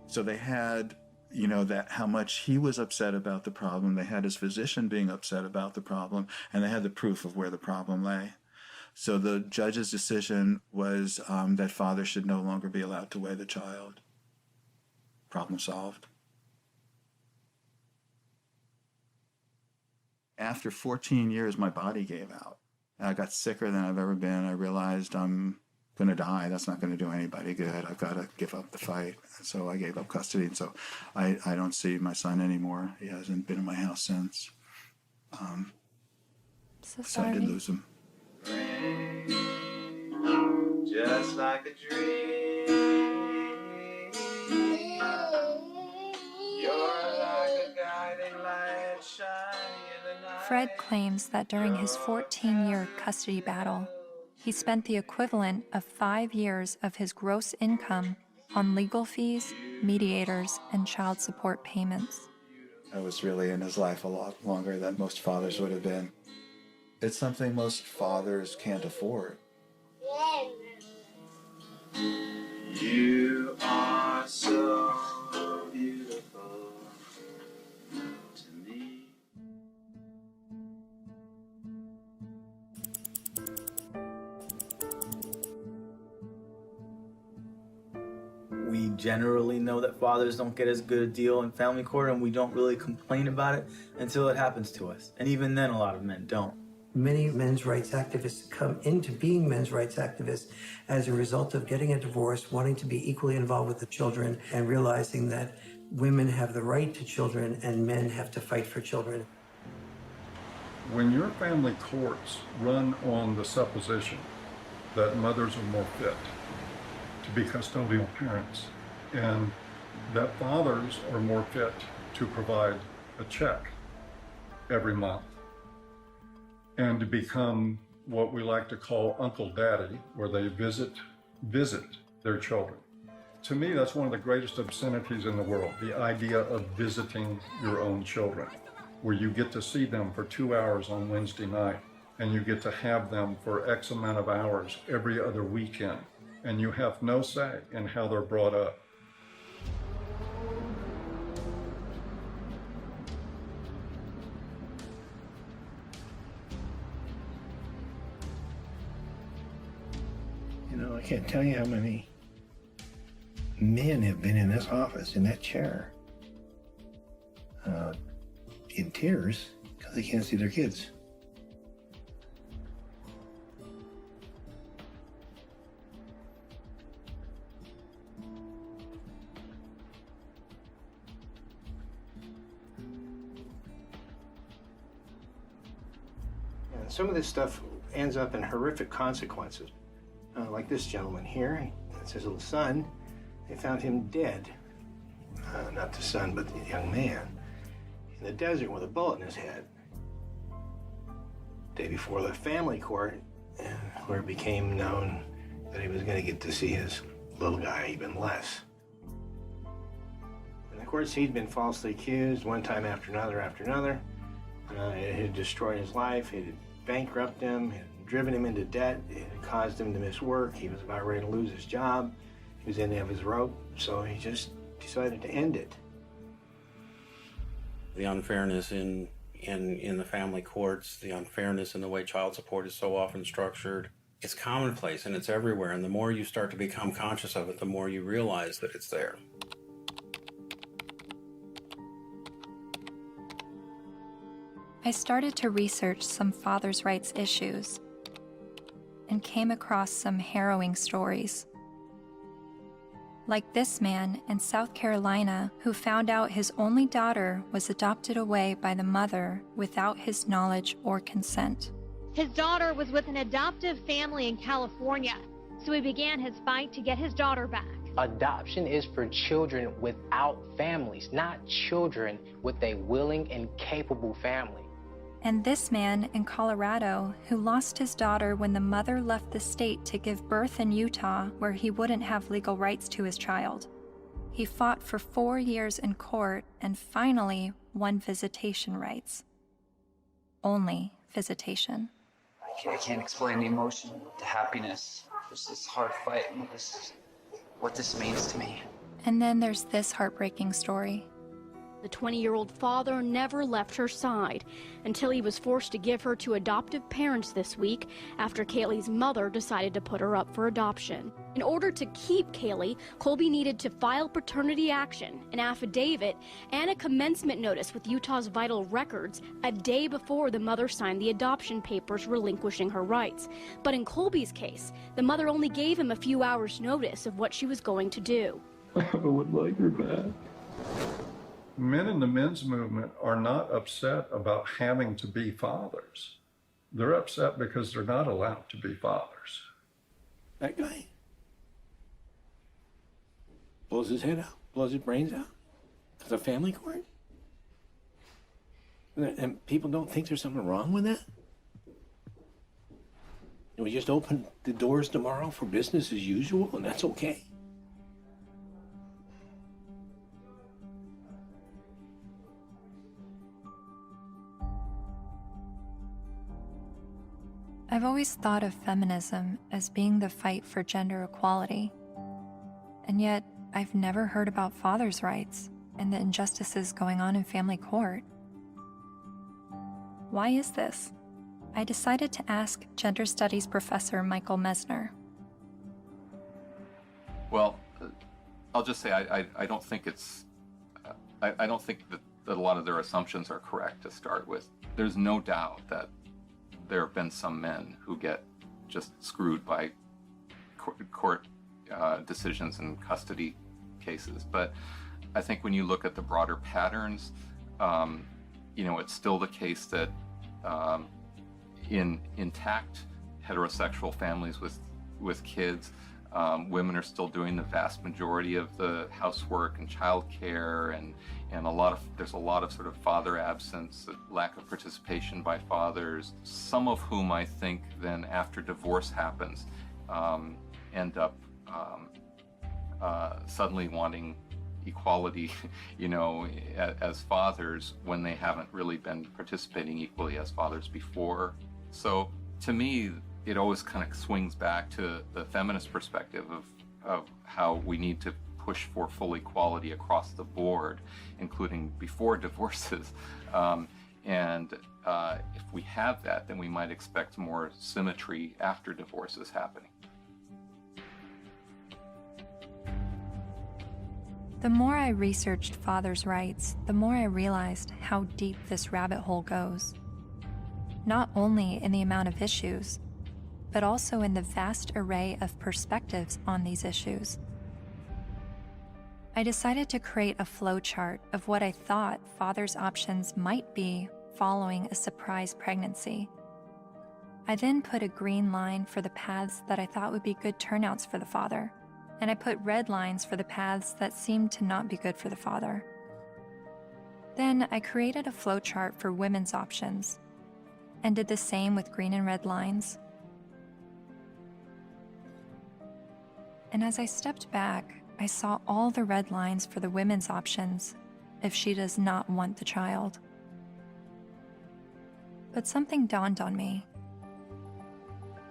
So they had, you know, that how much he was upset about the problem. They had his physician being upset about the problem, and they had the proof of where the problem lay. So the judge's decision was that father should no longer be allowed to weigh the child. Problem solved. After 14 years, my body gave out. I got sicker than I've ever been. I realized I'm going to die. That's not going to do anybody good. I've got to give up the fight. And so I gave up custody. And so I don't see my son anymore. He hasn't been in my house since. So I did lose him. Just like a dream. You're like a guiding light shining in the night. Fred claims that during his 14-year custody battle, he spent the equivalent of 5 years of his gross income on legal fees, mediators, and child support payments. I was really in his life a lot longer than most fathers would have been. It's something most fathers can't afford. You are so beautiful to me. We generally know that fathers don't get as good a deal in family court, and we don't really complain about it until it happens to us. And even then, a lot of men don't. Many men's rights activists come into being men's rights activists as a result of getting a divorce, wanting to be equally involved with the children, and realizing that women have the right to children and men have to fight for children. When your family courts run on the supposition that mothers are more fit to be custodial parents and that fathers are more fit to provide a check every month, and to become what we like to call Uncle Daddy, where they visit their children. To me, that's one of the greatest obscenities in the world, the idea of visiting your own children, where you get to see them for 2 hours on Wednesday night, and you get to have them for X amount of hours every other weekend, and you have no say in how they're brought up. You know, I can't tell you how many men have been in this office, in that chair, in tears because they can't see their kids. Some of this stuff ends up in horrific consequences. Like this gentleman here, that's his little son. They found him dead. Not the son, but the young man. In the desert with a bullet in his head. The day before the family court, where it became known that he was going to get to see his little guy even less. And of course, he'd been falsely accused one time after another. It had destroyed his life. It had bankrupted him. It had driven him into debt. It had caused him to miss work. He was about ready to lose his job. He was at the end of his rope, so he just decided to end it. The unfairness in the family courts, the unfairness in the way child support is so often structured, it's commonplace and it's everywhere. And the more you start to become conscious of it, the more you realize that it's there. I started to research some fathers' rights issues and came across some harrowing stories. Like this man in South Carolina who found out his only daughter was adopted away by the mother without his knowledge or consent. His daughter was with an adoptive family in California, so he began his fight to get his daughter back. Adoption is for children without families, not children with a willing and capable family. And this man in Colorado who lost his daughter when the mother left the state to give birth in Utah where he wouldn't have legal rights to his child. He fought for 4 years in court and finally won visitation rights. Only visitation. I can't explain the emotion, the happiness. There's this hard fight, what this means to me. And then there's this heartbreaking story. The 20-year-old father never left her side until he was forced to give her to adoptive parents this week after Kaylee's mother decided to put her up for adoption. In order to keep Kaylee, Colby needed to file paternity action, an affidavit, and a commencement notice with Utah's Vital Records a day before the mother signed the adoption papers relinquishing her rights. But in Colby's case, the mother only gave him a few hours' notice of what she was going to do. I would like her back. Men in the men's movement are not upset about having to be fathers. They're upset because they're not allowed to be fathers. That guy blows his head out, blows his brains out. It's a family court? And people don't think there's something wrong with that? And we just open the doors tomorrow for business as usual, and that's okay? I've always thought of feminism as being the fight for gender equality. And yet, I've never heard about fathers' rights and the injustices going on in family court. Why is this? I decided to ask gender studies professor Michael Mesner. Well, I'll just say I don't think it's, I don't think that a lot of their assumptions are correct to start with. There's no doubt that there have been some men who get just screwed by court decisions and custody cases. But I think when you look at the broader patterns, it's still the case that in intact heterosexual families with kids, women are still doing the vast majority of the housework and childcare, and there's a lot of sort of father absence, lack of participation by fathers, some of whom I think then after divorce happens end up suddenly wanting equality, as fathers when they haven't really been participating equally as fathers before. So to me, it always kind of swings back to the feminist perspective of how we need to push for full equality across the board, including before divorces. And if we have that, then we might expect more symmetry after divorces happening. The more I researched fathers' rights, the more I realized how deep this rabbit hole goes. Not only in the amount of issues, but also in the vast array of perspectives on these issues. I decided to create a flowchart of what I thought fathers' options might be following a surprise pregnancy. I then put a green line for the paths that I thought would be good turnouts for the father, and I put red lines for the paths that seemed to not be good for the father. Then I created a flowchart for women's options, and did the same with green and red lines. And as I stepped back, I saw all the red lines for the women's options if she does not want the child. But something dawned on me.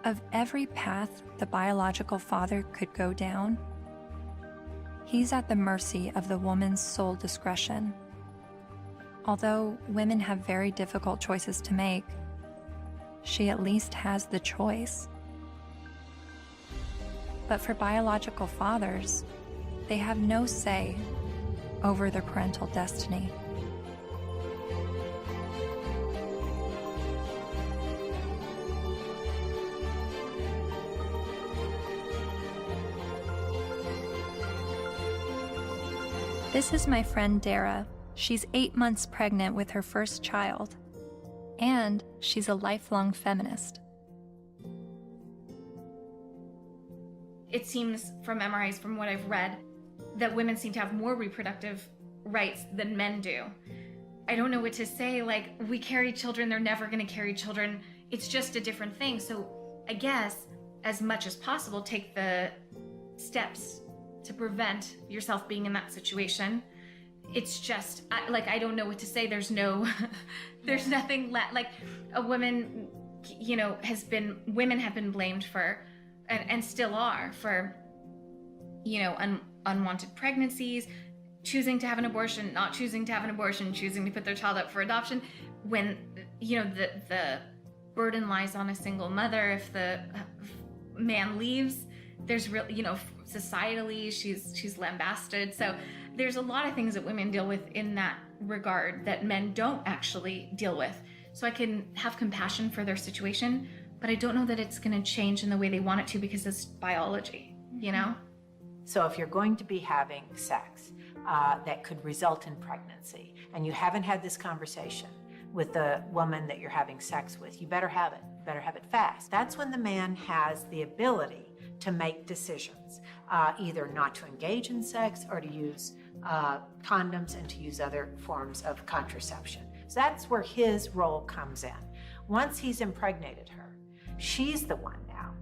Of every path the biological father could go down, he's at the mercy of the woman's sole discretion. Although women have very difficult choices to make, she at least has the choice. But for biological fathers, they have no say over their parental destiny. This is my friend Dara. She's 8 months pregnant with her first child, and she's a lifelong feminist. It seems from MRIs, from what I've read, that women seem to have more reproductive rights than men do. I don't know what to say, like, we carry children, they're never gonna carry children. It's just a different thing. So I guess, as much as possible, take the steps to prevent yourself being in that situation. It's just, I don't know what to say. There's no, there's nothing like a woman, you know, women have been blamed for, and still are, for, you know, unwanted pregnancies, choosing to have an abortion, not choosing to have an abortion, choosing to put their child up for adoption, when, you know, the burden lies on a single mother. If the man leaves, there's real, you know, societally, she's lambasted. So there's a lot of things that women deal with in that regard that men don't actually deal with. So I can have compassion for their situation, but I don't know that it's going to change in the way they want it to, because it's biology, you know? So if you're going to be having sex that could result in pregnancy, and you haven't had this conversation with the woman that you're having sex with, you better have it. You better have it fast. That's when the man has the ability to make decisions, either not to engage in sex or to use condoms and to use other forms of contraception. So that's where his role comes in. Once he's impregnated her, she's the one now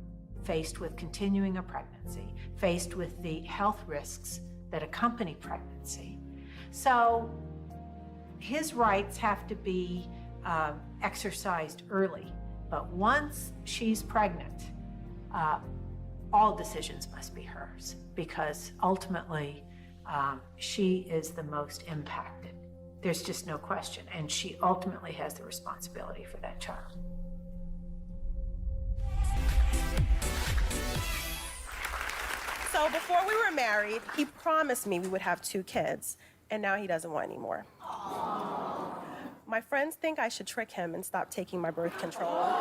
faced with continuing a pregnancy, faced with the health risks that accompany pregnancy. So his rights have to be exercised early, but once she's pregnant, all decisions must be hers, because ultimately she is the most impacted. There's just no question, and she ultimately has the responsibility for that child. So before we were married, he promised me we would have 2 kids, and now he doesn't want any more. My friends think I should trick him and stop taking my birth control.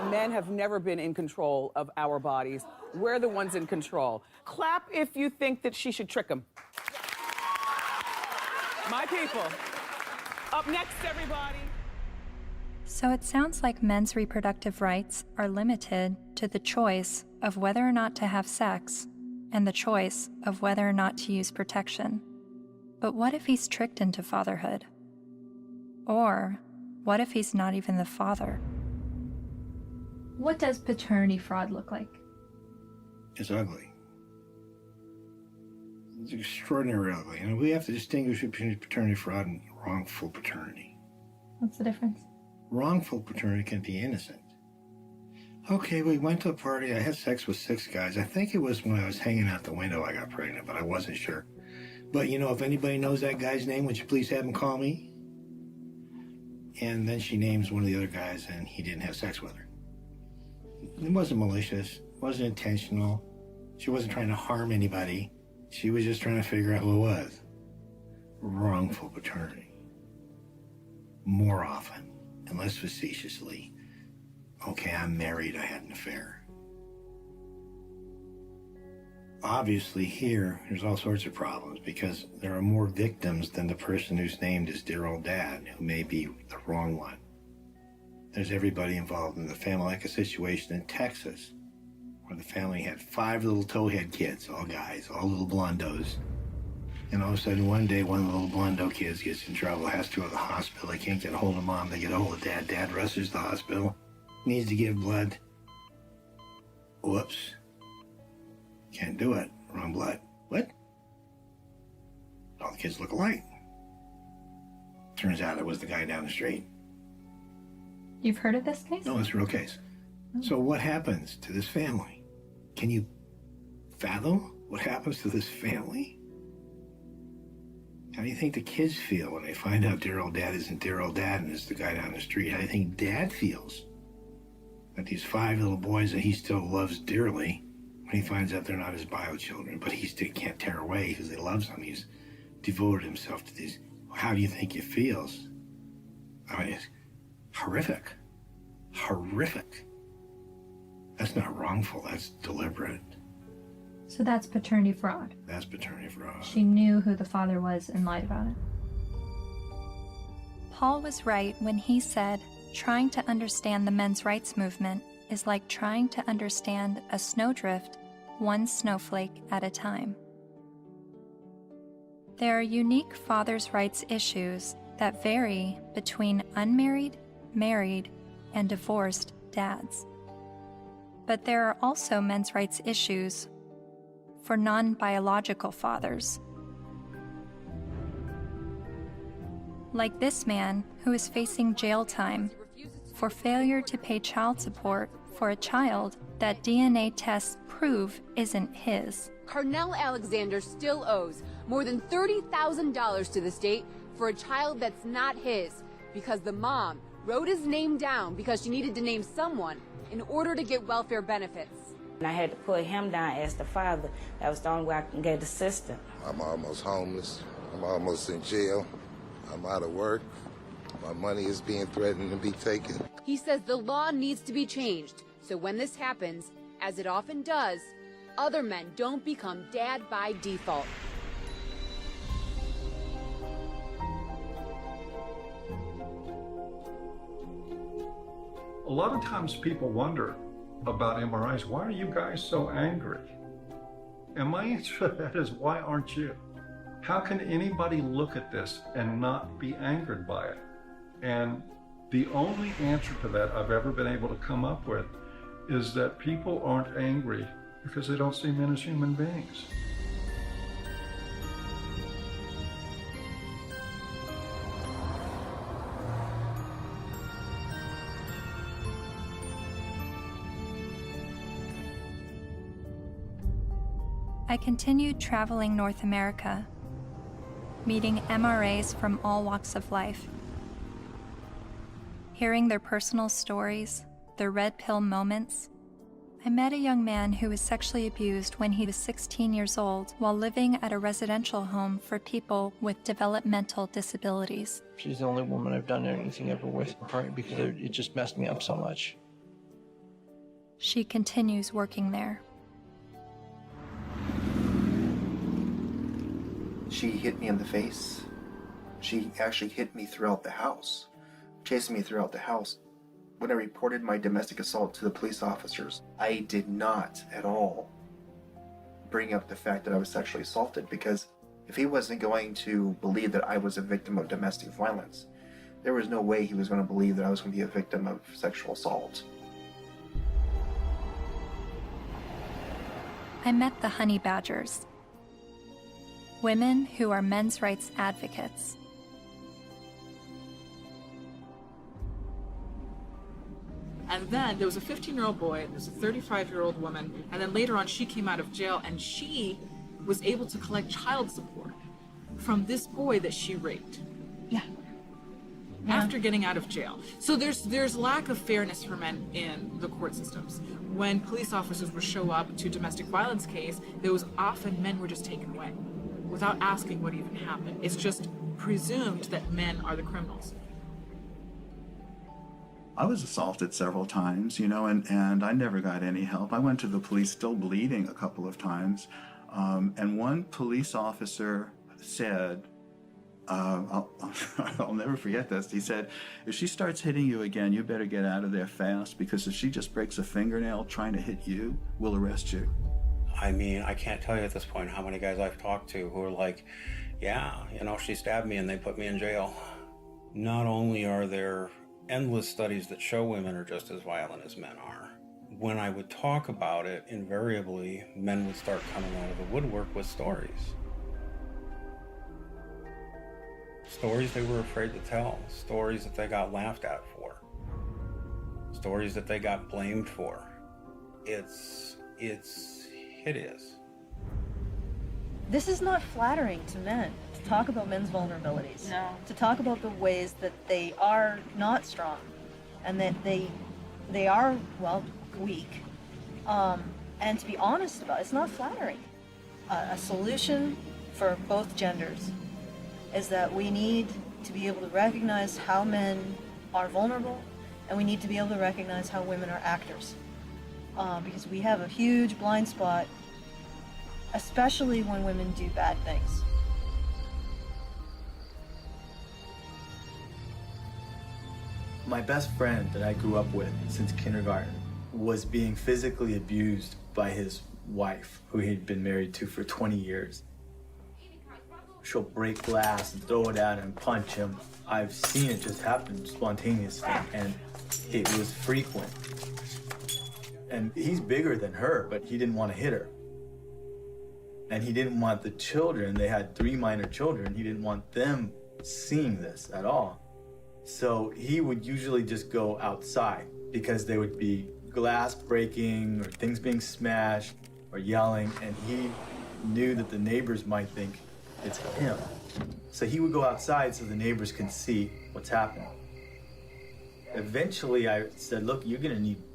Men have never been in control of our bodies. We're the ones in control. Clap if you think that she should trick him. My people. Up next, everybody. So it sounds like men's reproductive rights are limited to the choice of whether or not to have sex and the choice of whether or not to use protection. But what if he's tricked into fatherhood? Or what if he's not even the father? What does paternity fraud look like? It's ugly. It's extraordinarily ugly. And we have to distinguish between paternity fraud and wrongful paternity. What's the difference? Wrongful paternity can be innocent. Okay, we went to a party. I had sex with 6 guys. I think it was when I was hanging out the window I got pregnant, but I wasn't sure. But, you know, if anybody knows that guy's name, would you please have him call me? And then she names one of the other guys, and he didn't have sex with her. It wasn't malicious. It wasn't intentional. She wasn't trying to harm anybody. She was just trying to figure out who it was. Wrongful paternity. More often, and less facetiously, okay, I'm married, I had an affair. Obviously here, there's all sorts of problems because there are more victims than the person who's named as dear old dad, who may be the wrong one. There's everybody involved in the family, like a situation in Texas where the family had 5 little towhead kids, all guys, all little blondos. And all of a sudden, one day, one of the little blondo kids gets in trouble, has to go to the hospital. They can't get a hold of mom. They get a hold of dad. Dad rushes to the hospital, needs to give blood. Whoops. Can't do it. Wrong blood. What? All the kids look alike. Turns out it was the guy down the street. You've heard of this case? No, it's a real case. So what happens to this family? Can you fathom what happens to this family? How do you think the kids feel when they find out dear old dad isn't dear old dad and it's the guy down the street? How do you think dad feels? That these 5 little boys that he still loves dearly, when he finds out they're not his bio children, but he still can't tear away because he loves them. He's devoted himself to these. How do you think he feels? I mean, it's horrific. Horrific. That's not wrongful, that's deliberate. So that's paternity fraud. That's paternity fraud. She knew who the father was and lied about it. Paul was right when he said, trying to understand the men's rights movement is like trying to understand a snowdrift, one snowflake at a time. There are unique fathers' rights issues that vary between unmarried, married, and divorced dads. But there are also men's rights issues for non-biological fathers. Like this man who is facing jail time for failure to pay child support for a child that DNA tests prove isn't his. Carnell Alexander still owes more than $30,000 to the state for a child that's not his because the mom wrote his name down because she needed to name someone in order to get welfare benefits. And I had to put him down as the father. That was the only way I can get the system. I'm almost homeless. I'm almost in jail. I'm out of work. My money is being threatened to be taken. He says the law needs to be changed, so when this happens, as it often does, other men don't become dad by default. A lot of times people wonder about MRIs, why are you guys so angry? And my answer to that is, why aren't you? How can anybody look at this and not be angered by it? And the only answer to that I've ever been able to come up with is that people aren't angry because they don't see men as human beings. I continued traveling North America, meeting MRAs from all walks of life, hearing their personal stories, their red pill moments. I met a young man who was sexually abused when he was 16 years old while living at a residential home for people with developmental disabilities. She's the only woman I've done anything ever with, partly because it just messed me up so much. She continues working there. She hit me in the face. She actually hit me throughout the house, chasing me throughout the house. When I reported my domestic assault to the police officers, I did not at all bring up the fact that I was sexually assaulted, because if he wasn't going to believe that I was a victim of domestic violence, there was no way he was going to believe that I was going to be a victim of sexual assault. I met the honey badgers, women who are men's rights advocates. And then there was a 15-year-old boy, there's a 35-year-old woman, and then later on she came out of jail and she was able to collect child support from this boy that she raped. Yeah. After getting out of jail. So there's lack of fairness for men in the court systems. When police officers would show up to a domestic violence case, there was often men were just taken away without asking what even happened. It's just presumed that men are the criminals. I was assaulted several times, and I never got any help. I went to the police still bleeding a couple of times. And one police officer said I'll never forget this. He said, if she starts hitting you again, you better get out of there fast, because if she just breaks a fingernail trying to hit you, we'll arrest you. I mean, I can't tell you at this point how many guys I've talked to who are like, yeah, you know, she stabbed me and they put me in jail. Not only are there endless studies that show women are just as violent as men are, when I would talk about it, invariably, men would start coming out of the woodwork with stories. Stories they were afraid to tell, stories that they got laughed at for, stories that they got blamed for. It's hideous. This is not flattering to men, to talk about men's vulnerabilities. No. To talk about the ways that they are not strong and that they are, well, weak. And to be honest about it, it's not flattering. A solution for both genders is that we need to be able to recognize how men are vulnerable, and we need to be able to recognize how women are actors. Because we have a huge blind spot, especially when women do bad things. My best friend that I grew up with since kindergarten was being physically abused by his wife, who he'd been married to for 20 years. She'll break glass and throw it at him, punch him. I've seen it just happen spontaneously, and it was frequent. And he's bigger than her, but he didn't want to hit her. And he didn't want the children, they had 3 minor children, he didn't want them seeing this at all. So he would usually just go outside because there would be glass breaking or things being smashed or yelling, and he knew that the neighbors might think it's him. So he would go outside so the neighbors can see what's happening. Eventually I said, look, you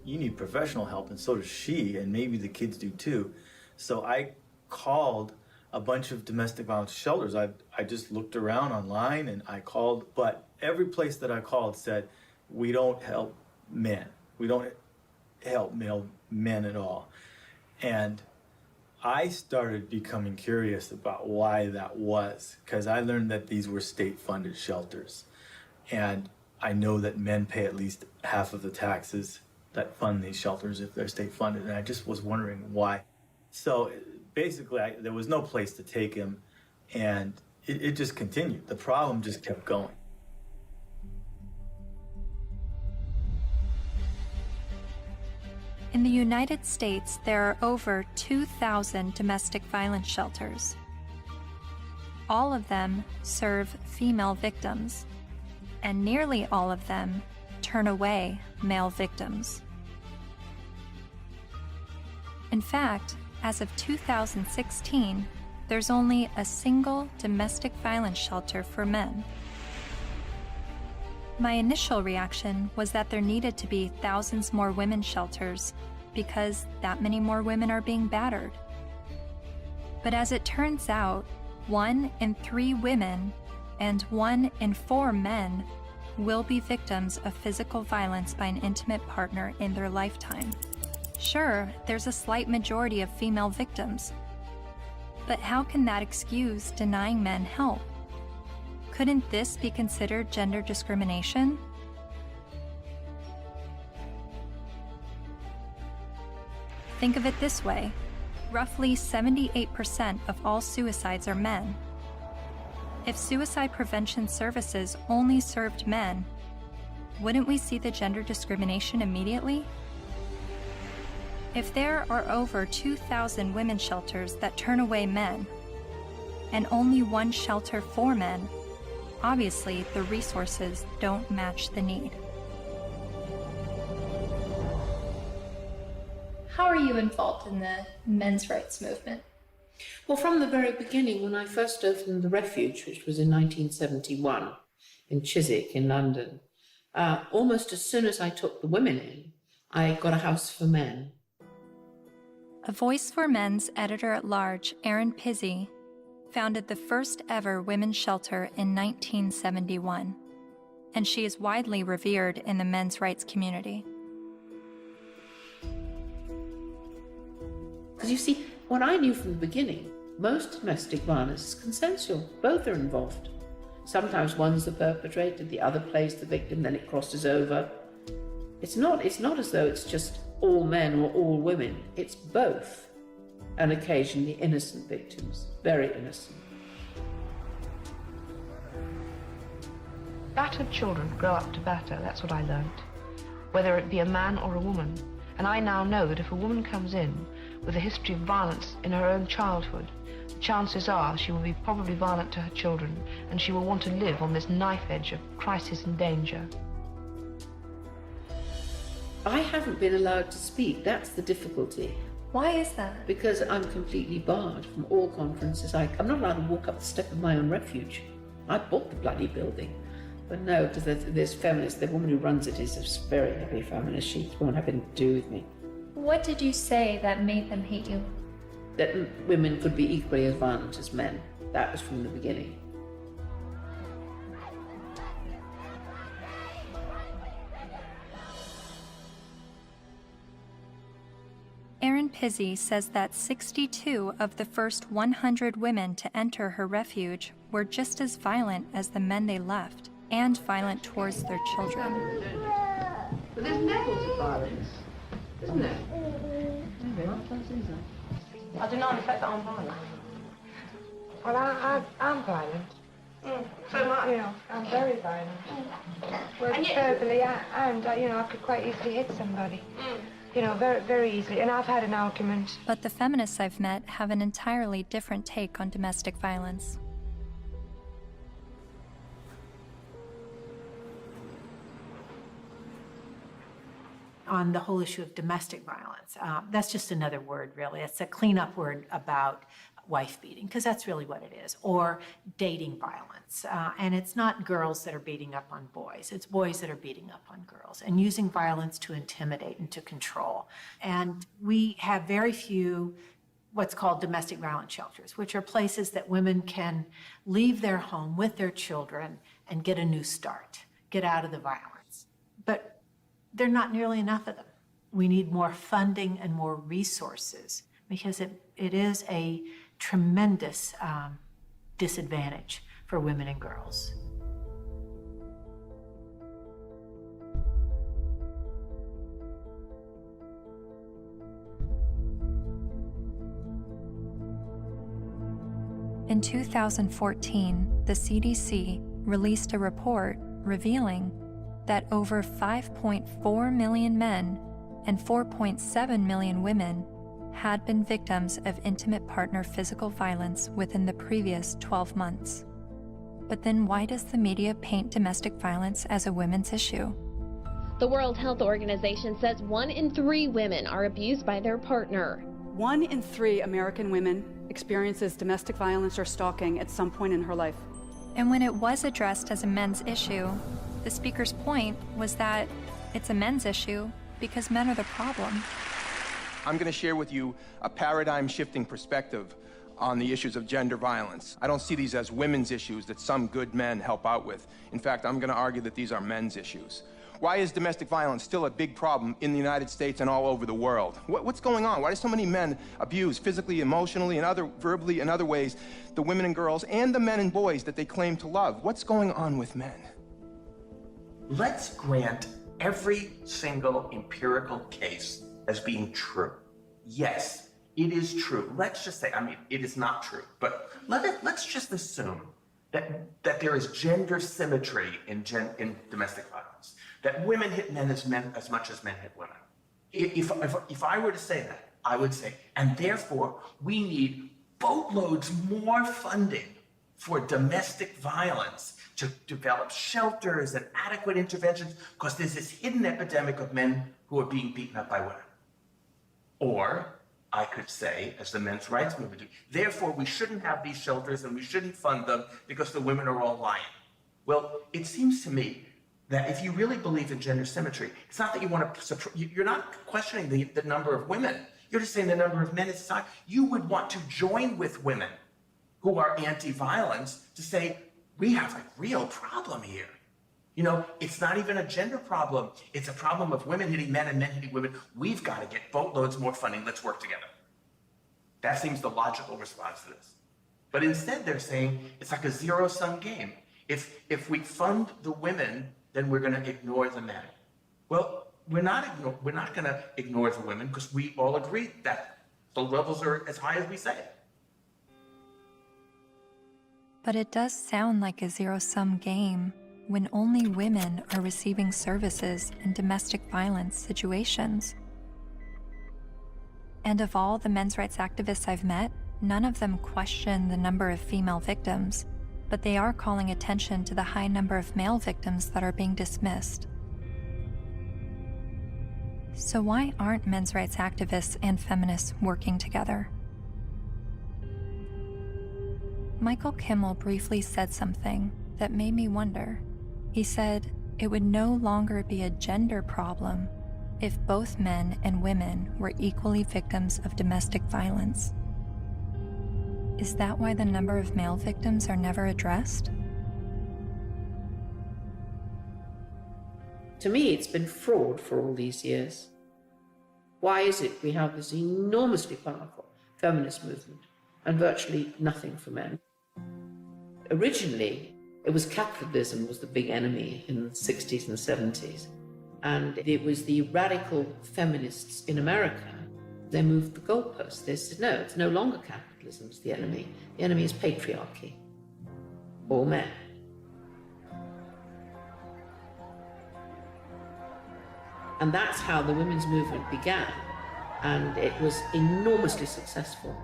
need professional help, and so does she, and maybe the kids do too. So I called a bunch of domestic violence shelters. I just looked around online and I called, but every place that I called said, we don't help men. We don't help male men at all. And I started becoming curious about why that was, because I learned that these were state-funded shelters. And I know that men pay at least half of the taxes that fund these shelters if they're state-funded, and I just was wondering why. So basically, there was no place to take him, and it just continued. The problem just kept going. In the United States, there are over 2,000 domestic violence shelters. All of them serve female victims, and nearly all of them turn away male victims. In fact, as of 2016, there's only a single domestic violence shelter for men. My initial reaction was that there needed to be thousands more women's shelters because that many more women are being battered. But as it turns out, 1 in 3 women and 1 in 4 men will be victims of physical violence by an intimate partner in their lifetime. Sure, there's a slight majority of female victims, but how can that excuse denying men help? Couldn't this be considered gender discrimination? Think of it this way. Roughly 78% of all suicides are men. If suicide prevention services only served men, wouldn't we see the gender discrimination immediately? If there are over 2,000 women's shelters that turn away men, and only 1 shelter for men, obviously the resources don't match the need. How are you involved in the men's rights movement? Well, from the very beginning, when I first opened the Refuge, which was in 1971 in Chiswick in London, almost as soon as I took the women in, I got a house for men. A Voice for Men's editor-at-large, Erin Pizzey, founded the first ever women's shelter in 1971, and she is widely revered in the men's rights community. Because you see, what I knew from the beginning, most domestic violence is consensual. Both are involved. Sometimes one's the perpetrator, the other plays the victim, then it crosses over. It's not as though it's just all men or all women. It's both. And occasionally innocent victims, very innocent. Battered children grow up to batter, that's what I learned. Whether it be a man or a woman. And I now know that if a woman comes in with a history of violence in her own childhood, the chances are she will be probably violent to her children, and she will want to live on this knife edge of crisis and danger. I haven't been allowed to speak, that's the difficulty. Why is that? Because I'm completely barred from all conferences. I'm not allowed to walk up the step of my own refuge. I bought the bloody building. But no, because there's feminists, the woman who runs it is a very heavy feminist. She won't have anything to do with me. What did you say that made them hate you? That women could be equally as violent as men. That was from the beginning. Erin Pizzey says that 62 of the first 100 women to enter her refuge were just as violent as the men they left, and violent towards their children. But there's levels of violence, isn't there? I deny the fact that I'm violent. Well, I'm violent. So am I. You know, I'm very violent. Well, And yet- verbally, and I could quite easily hit somebody. You know, very, very easily. And I've had an argument. But the feminists I've met have an entirely different take on domestic violence. On the whole issue of domestic violence, that's just another word, really. It's a cleanup word about wife beating, because that's really what it is, or dating violence. And it's not girls that are beating up on boys, it's boys that are beating up on girls and using violence to intimidate and to control. And we have very few what's called domestic violence shelters, which are places that women can leave their home with their children and get a new start, get out of the violence. But there are not nearly enough of them. We need more funding and more resources, because it is a tremendous disadvantage for women and girls. In 2014, the CDC released a report revealing that over 5.4 million men and 4.7 million women had been victims of intimate partner physical violence within the previous 12 months. But then why does the media paint domestic violence as a women's issue? The World Health Organization says 1 in 3 women are abused by their partner. 1 in 3 American women experiences domestic violence or stalking at some point in her life. And when it was addressed as a men's issue, the speaker's point was that it's a men's issue because men are the problem. I'm going to share with you a paradigm-shifting perspective on the issues of gender violence. I don't see these as women's issues that some good men help out with. In fact, I'm going to argue that these are men's issues. Why is domestic violence still a big problem in the United States and all over the world? What's going on? Why do so many men abuse physically, emotionally, and verbally and other ways the women and girls and the men and boys that they claim to love? What's going on with men? Let's grant every single empirical case as being true. Yes, it is true. Let's just say, it is not true, but let's just assume that there is gender symmetry in domestic violence, that women hit men as much as men hit women. If I were to say that, I would say, and therefore we need boatloads more funding for domestic violence, to develop shelters and adequate interventions, because there's this hidden epidemic of men who are being beaten up by women. Or I could say, as the men's rights movement do, therefore we shouldn't have these shelters and we shouldn't fund them because the women are all lying. Well, it seems to me that if you really believe in gender symmetry, it's not that you want to, you're not questioning the number of women, you're just saying the number of men is high. You would want to join with women who are anti-violence to say, we have a real problem here. You know, it's not even a gender problem. It's a problem of women hitting men and men hitting women. We've got to get boatloads more funding. Let's work together. That seems the logical response to this. But instead they're saying it's like a zero-sum game. If we fund the women, then we're going to ignore the men. Well, we're not going to ignore the women because we all agree that the levels are as high as we say. But it does sound like a zero-sum game when only women are receiving services in domestic violence situations. And of all the men's rights activists I've met, none of them question the number of female victims, but they are calling attention to the high number of male victims that are being dismissed. So why aren't men's rights activists and feminists working together? Michael Kimmel briefly said something that made me wonder. He said it would no longer be a gender problem if both men and women were equally victims of domestic violence. Is that why the number of male victims are never addressed? To me, it's been fraud for all these years. Why is it we have this enormously powerful feminist movement and virtually nothing for men? Originally, it was capitalism was the big enemy in the 60s and 70s. And it was the radical feminists in America. They moved the goalposts. They said, no, it's no longer capitalism is the enemy. The enemy is patriarchy, or men. And that's how the women's movement began. And it was enormously successful.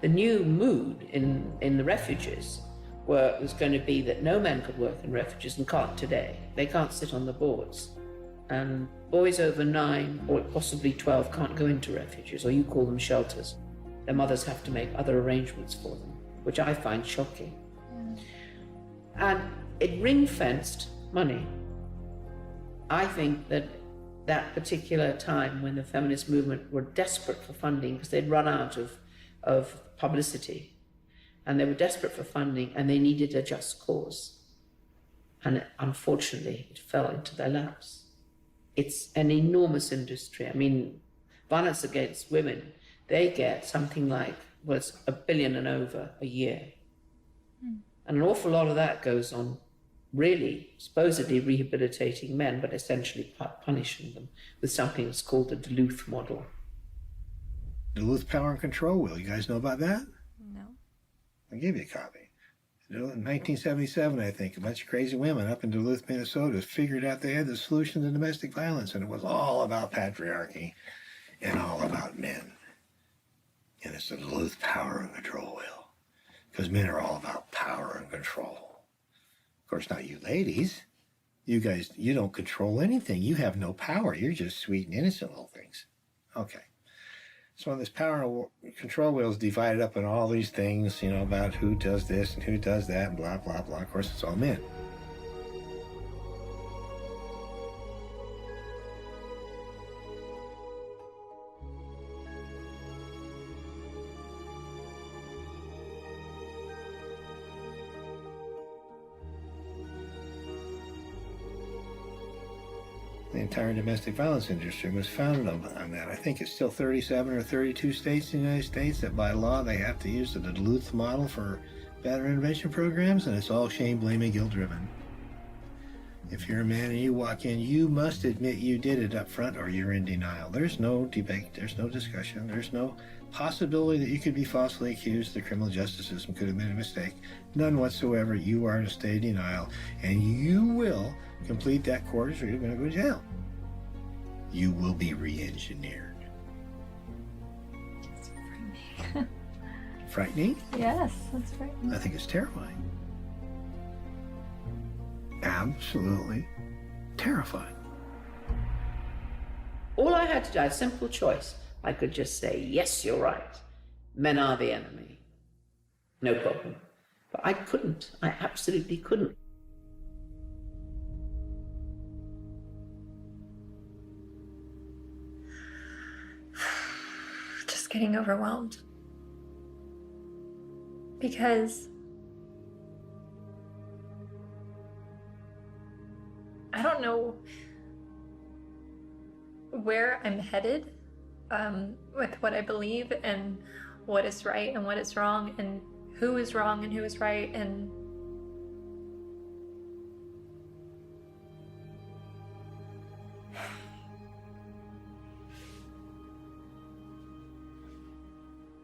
The new mood in the refuges was going to be that no men could work in refuges and can't today. They can't sit on the boards. And boys over 9 or possibly 12 can't go into refuges, or you call them shelters. Their mothers have to make other arrangements for them, which I find shocking. And it ring-fenced money. I think that that particular time when the feminist movement were desperate for funding because they'd run out of publicity, and they were desperate for funding, and they needed a just cause. And unfortunately, it fell into their laps. It's an enormous industry. I mean, violence against women, they get something like, well, it's $1 billion and over a year. And an awful lot of that goes on really supposedly rehabilitating men, but essentially punishing them with something that's called the Duluth model. Duluth Power and Control Wheel. You guys know about that? No. I'll give you a copy. In 1977, I think, a bunch of crazy women up in Duluth, Minnesota figured out they had the solution to domestic violence, and it was all about patriarchy and all about men. And it's the Duluth Power and Control Wheel, because men are all about power and control. Of course, not you ladies. You guys, you don't control anything. You have no power. You're just sweet and innocent little things. Okay. So this power and control wheel is divided up in all these things, you know, about who does this and who does that and blah, blah, blah. Of course, it's all men. The entire domestic violence industry was founded on that. I think it's still 37 or 32 states in the United States that by law they have to use the Duluth model for battery intervention programs, and it's all shame, blame, and guilt driven. If you're a man and you walk in, you must admit you did it up front or you're in denial. There's no debate, there's no discussion, there's no possibility that you could be falsely accused. The criminal justice system could have made a mistake. None whatsoever. You are in a state of denial, and you will complete that course or you're going to go to jail. You will be re-engineered. It's frightening. Frightening? Yes, that's frightening. I think it's terrifying. Absolutely terrifying. All I had to do, I had a simple choice. I could just say, yes, you're right. Men are the enemy. No problem. But I couldn't. I absolutely couldn't. Just getting overwhelmed. Because I don't know where I'm headed with what I believe and what is right and what is wrong and who is wrong and who is right, and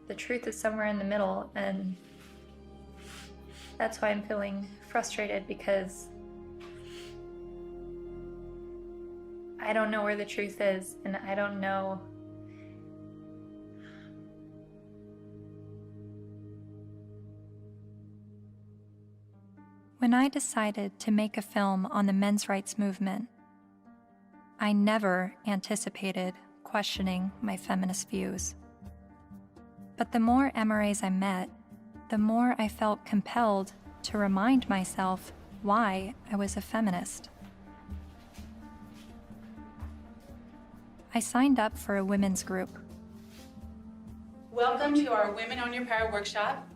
the truth is somewhere in the middle, and that's why I'm feeling frustrated, because I don't know where the truth is, and I don't know When I decided to make a film on the men's rights movement, I never anticipated questioning my feminist views. But the more MRAs I met, the more I felt compelled to remind myself why I was a feminist. I signed up for a women's group. Welcome to our Women on Your Power workshop.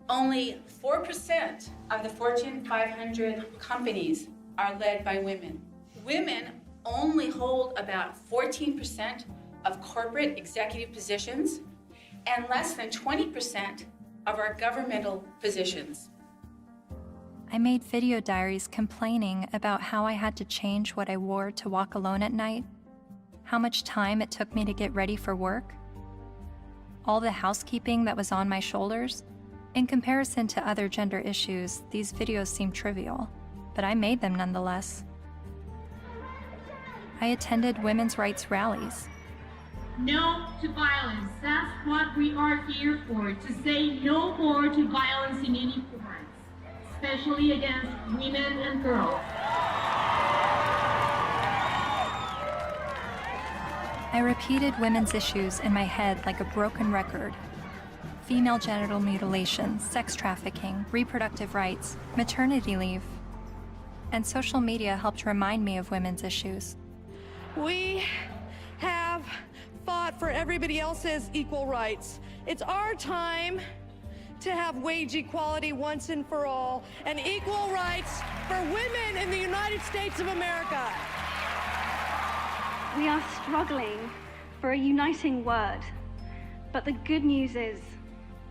Only 4% of the Fortune 500 companies are led by women. Women only hold about 14% of corporate executive positions and less than 20% of our governmental positions. I made video diaries complaining about how I had to change what I wore to walk alone at night, how much time it took me to get ready for work, all the housekeeping that was on my shoulders. In comparison to other gender issues, these videos seem trivial, but I made them nonetheless. I attended women's rights rallies. No to violence. That's what we are here for, to say no more to violence in any forms, especially against women and girls. I repeated women's issues in my head like a broken record. Female genital mutilation, sex trafficking, reproductive rights, maternity leave. And social media helped remind me of women's issues. We have fought for everybody else's equal rights. It's our time to have wage equality once and for all, and equal rights for women in the United States of America. We are struggling for a uniting word, but the good news is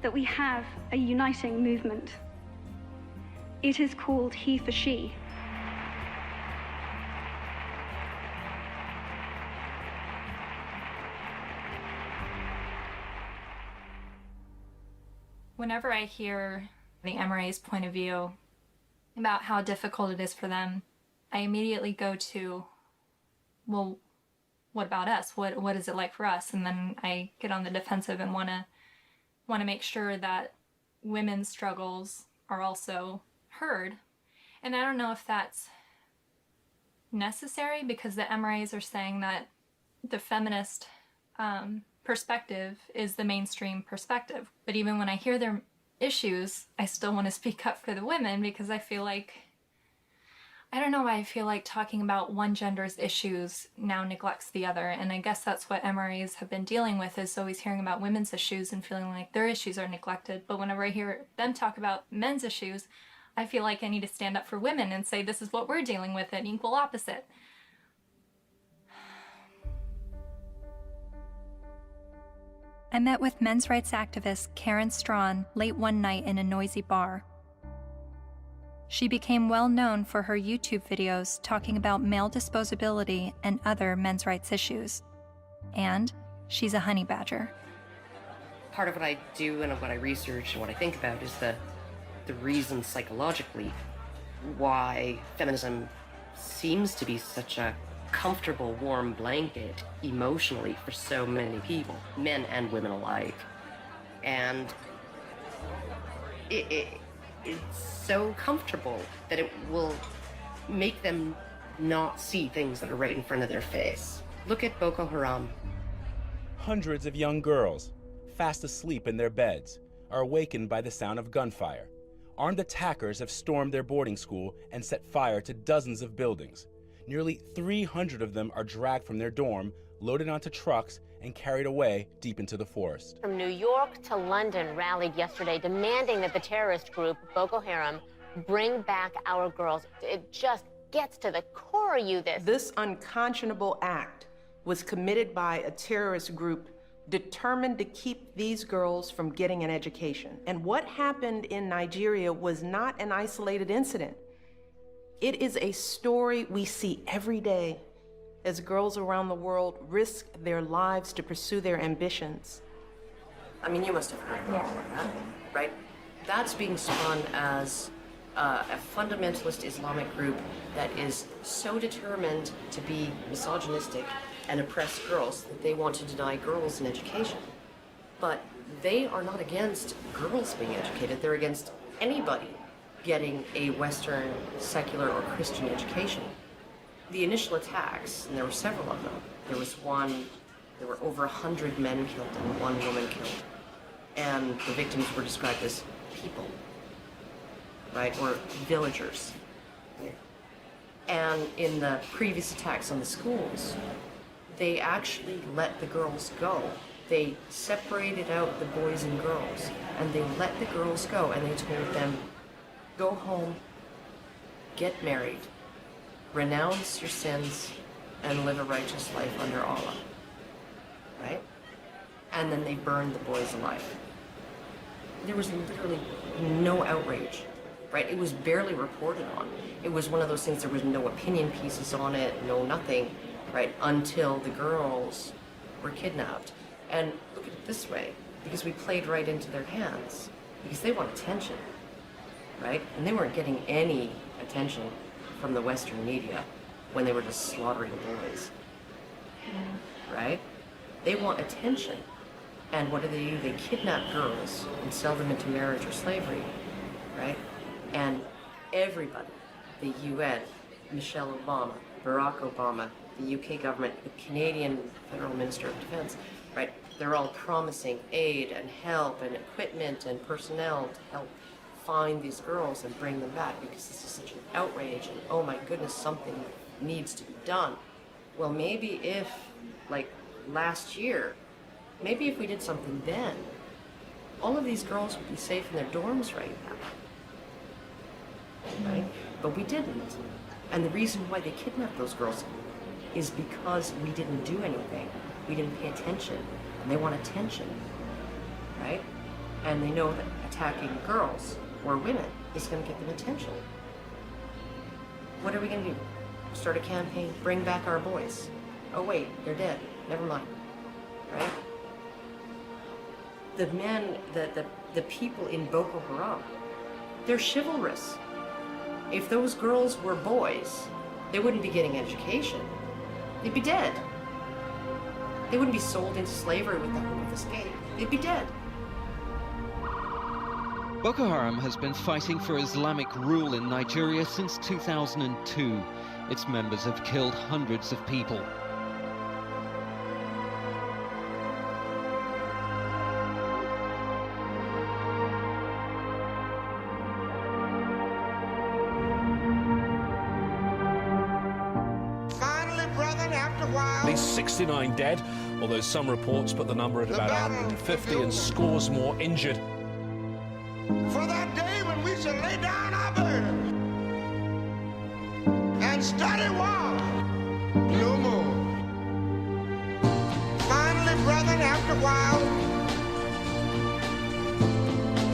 that we have a uniting movement. It is called He for She. Whenever I hear the MRA's point of view about how difficult it is for them, I immediately go to, well, what about us? What is it like for us? And then I get on the defensive and want to make sure that women's struggles are also heard. And I don't know if that's necessary, because the MRAs are saying that the feminist perspective is the mainstream perspective. But even when I hear their issues, I still want to speak up for the women, because I feel like, I don't know why I feel like talking about one gender's issues now neglects the other. And I guess that's what MRAs have been dealing with, is always hearing about women's issues and feeling like their issues are neglected. But whenever I hear them talk about men's issues, I feel like I need to stand up for women and say, this is what we're dealing with, an equal opposite. I met with men's rights activist Karen Strawn late one night in a noisy bar. She became well known for her YouTube videos talking about male disposability and other men's rights issues. And she's a honey badger. Part of what I do and what I research and what I think about is the reason psychologically why feminism seems to be such a comfortable, warm blanket emotionally for so many people, men and women alike. And it's so comfortable that it will make them not see things that are right in front of their face. Look at Boko Haram. Hundreds of young girls, fast asleep in their beds, are awakened by the sound of gunfire. Armed attackers have stormed their boarding school and set fire to dozens of buildings. Nearly 300 of them are dragged from their dorm, loaded onto trucks, and carried away deep into the forest. From New York to London rallied yesterday demanding that the terrorist group Boko Haram bring back our girls. It just gets to the core of you, This unconscionable act was committed by a terrorist group determined to keep these girls from getting an education. And what happened in Nigeria was not an isolated incident. It is a story we see every day as girls around the world risk their lives to pursue their ambitions. I mean, you must have heard about that, right? That's being spun as a fundamentalist Islamic group that is so determined to be misogynistic and oppress girls that they want to deny girls an education. But they are not against girls being educated. They're against anybody getting a Western, secular, or Christian education. The initial attacks, and there were several of them, there were over 100 men killed and 1 woman killed. And the victims were described as people, right, or villagers. And in the previous attacks on the schools, they actually let the girls go. They separated out the boys and girls, and they let the girls go, and they told them, go home, get married, renounce your sins, and live a righteous life under Allah, right? And then they burned the boys alive. There was literally no outrage, right? It was barely reported on. It was one of those things, there was no opinion pieces on it, no nothing, right? Until the girls were kidnapped. And look at it this way, because we played right into their hands, because they want attention, right? And they weren't getting any attention from the Western media when they were just slaughtering boys, right? They want attention. And what do? They kidnap girls and sell them into marriage or slavery, right? And everybody, the UN, Michelle Obama, Barack Obama, the UK government, the Canadian Federal Minister of Defense, right? They're all promising aid and help and equipment and personnel to help find these girls and bring them back, because this is such an outrage and oh my goodness, something needs to be done. Well, maybe if, like last year, maybe if we did something then, all of these girls would be safe in their dorms right now, right? But we didn't. And the reason why they kidnapped those girls is because we didn't do anything. We didn't pay attention. And they want attention, right? And they know that attacking girls or women is going to get them attention. What are we going to do? Start a campaign, bring back our boys. Oh wait, they're dead. Never mind, right? The men, the people in Boko Haram, they're chivalrous. If those girls were boys, they wouldn't be getting education. They'd be dead. They wouldn't be sold into slavery with the hope of escape. They'd be dead. Boko Haram has been fighting for Islamic rule in Nigeria since 2002. Its members have killed hundreds of people. At least 69 dead, although some reports put the number at about 150 and scores more injured. For that day when we shall lay down our burden and study war no more. Finally, brethren, after a while,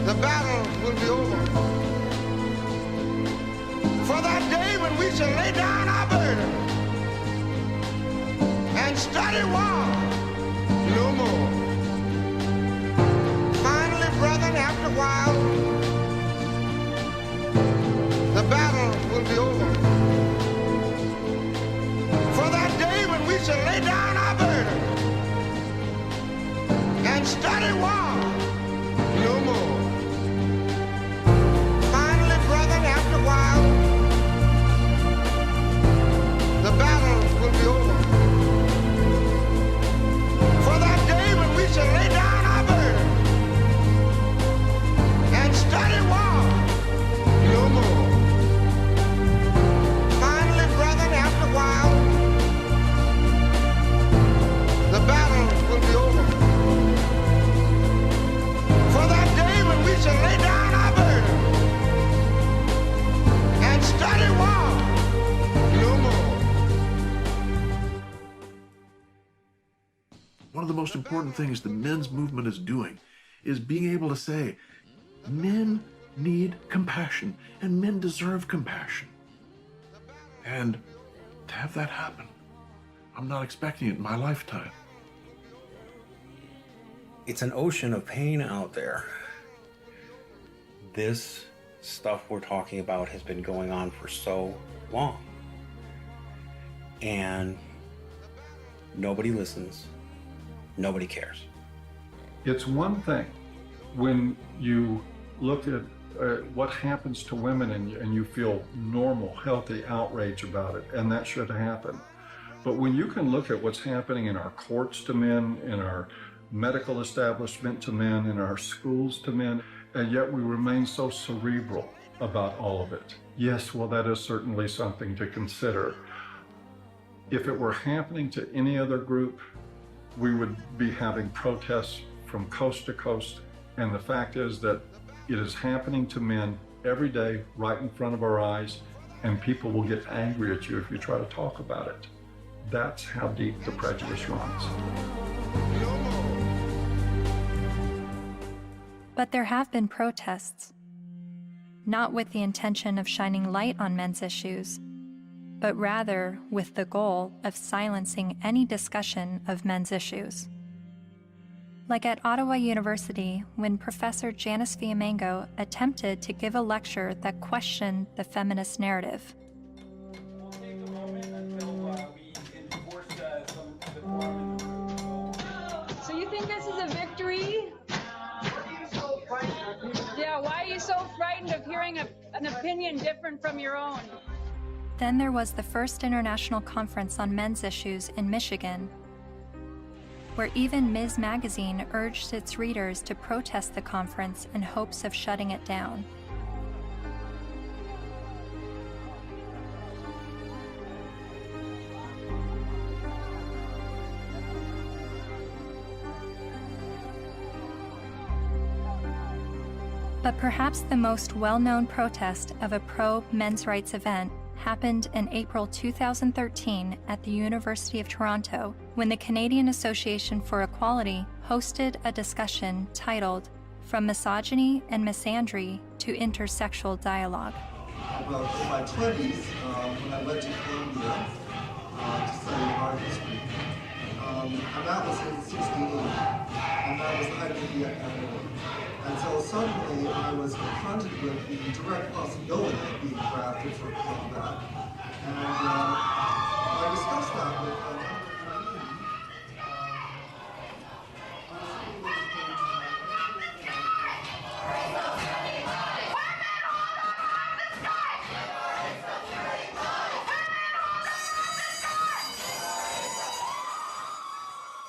the battle will be over. For that day when we shall lay down our burden and study war no more. Finally, brethren, after a while, the battle will be over. For that day when we shall lay down our burden and study war no more. Finally, brethren, after a while, the battle will be over. For that day when we shall lay down our burden and study war no more. Finally, brethren, after a while, the battle will be over. most important things the men's movement is doing is being able to say, men need compassion, and men deserve compassion. And to have that happen, I'm not expecting it in my lifetime. It's an ocean of pain out there. This stuff we're talking about has been going on for so long. And nobody listens, nobody cares. It's one thing when you look at what happens to women and you feel normal, healthy outrage about it, and that should happen. But when you can look at what's happening in our courts to men, in our medical establishment to men, in our schools to men, and yet we remain so cerebral about all of it. Yes, well, that is certainly something to consider. If it were happening to any other group, we would be having protests from coast to coast. And the fact is that it is happening to men every day, right in front of our eyes, and people will get angry at you if you try to talk about it. That's how deep the prejudice runs. But there have been protests, not with the intention of shining light on men's issues, but rather with the goal of silencing any discussion of men's issues. Like at Ottawa University, when Professor Janice Fiamengo attempted to give a lecture that questioned the feminist narrative. So you think this is a victory? Yeah, why are you so frightened of hearing an opinion different from your own? Then there was the first international conference on men's issues in Michigan, where even Ms. Magazine urged its readers to protest the conference in hopes of shutting it down. But perhaps the most well-known protest of a pro-men's rights event happened in April 2013 at the University of Toronto, when the Canadian Association for Equality hosted a discussion titled From Misogyny and Misandry to Intersexual Dialogue. Well, in my 20s, when I went to Columbia to study art history, and that was in 68, and that was the height of the epidemic. And so suddenly I was confronted with the direct possibility of being drafted for that. And I discussed that with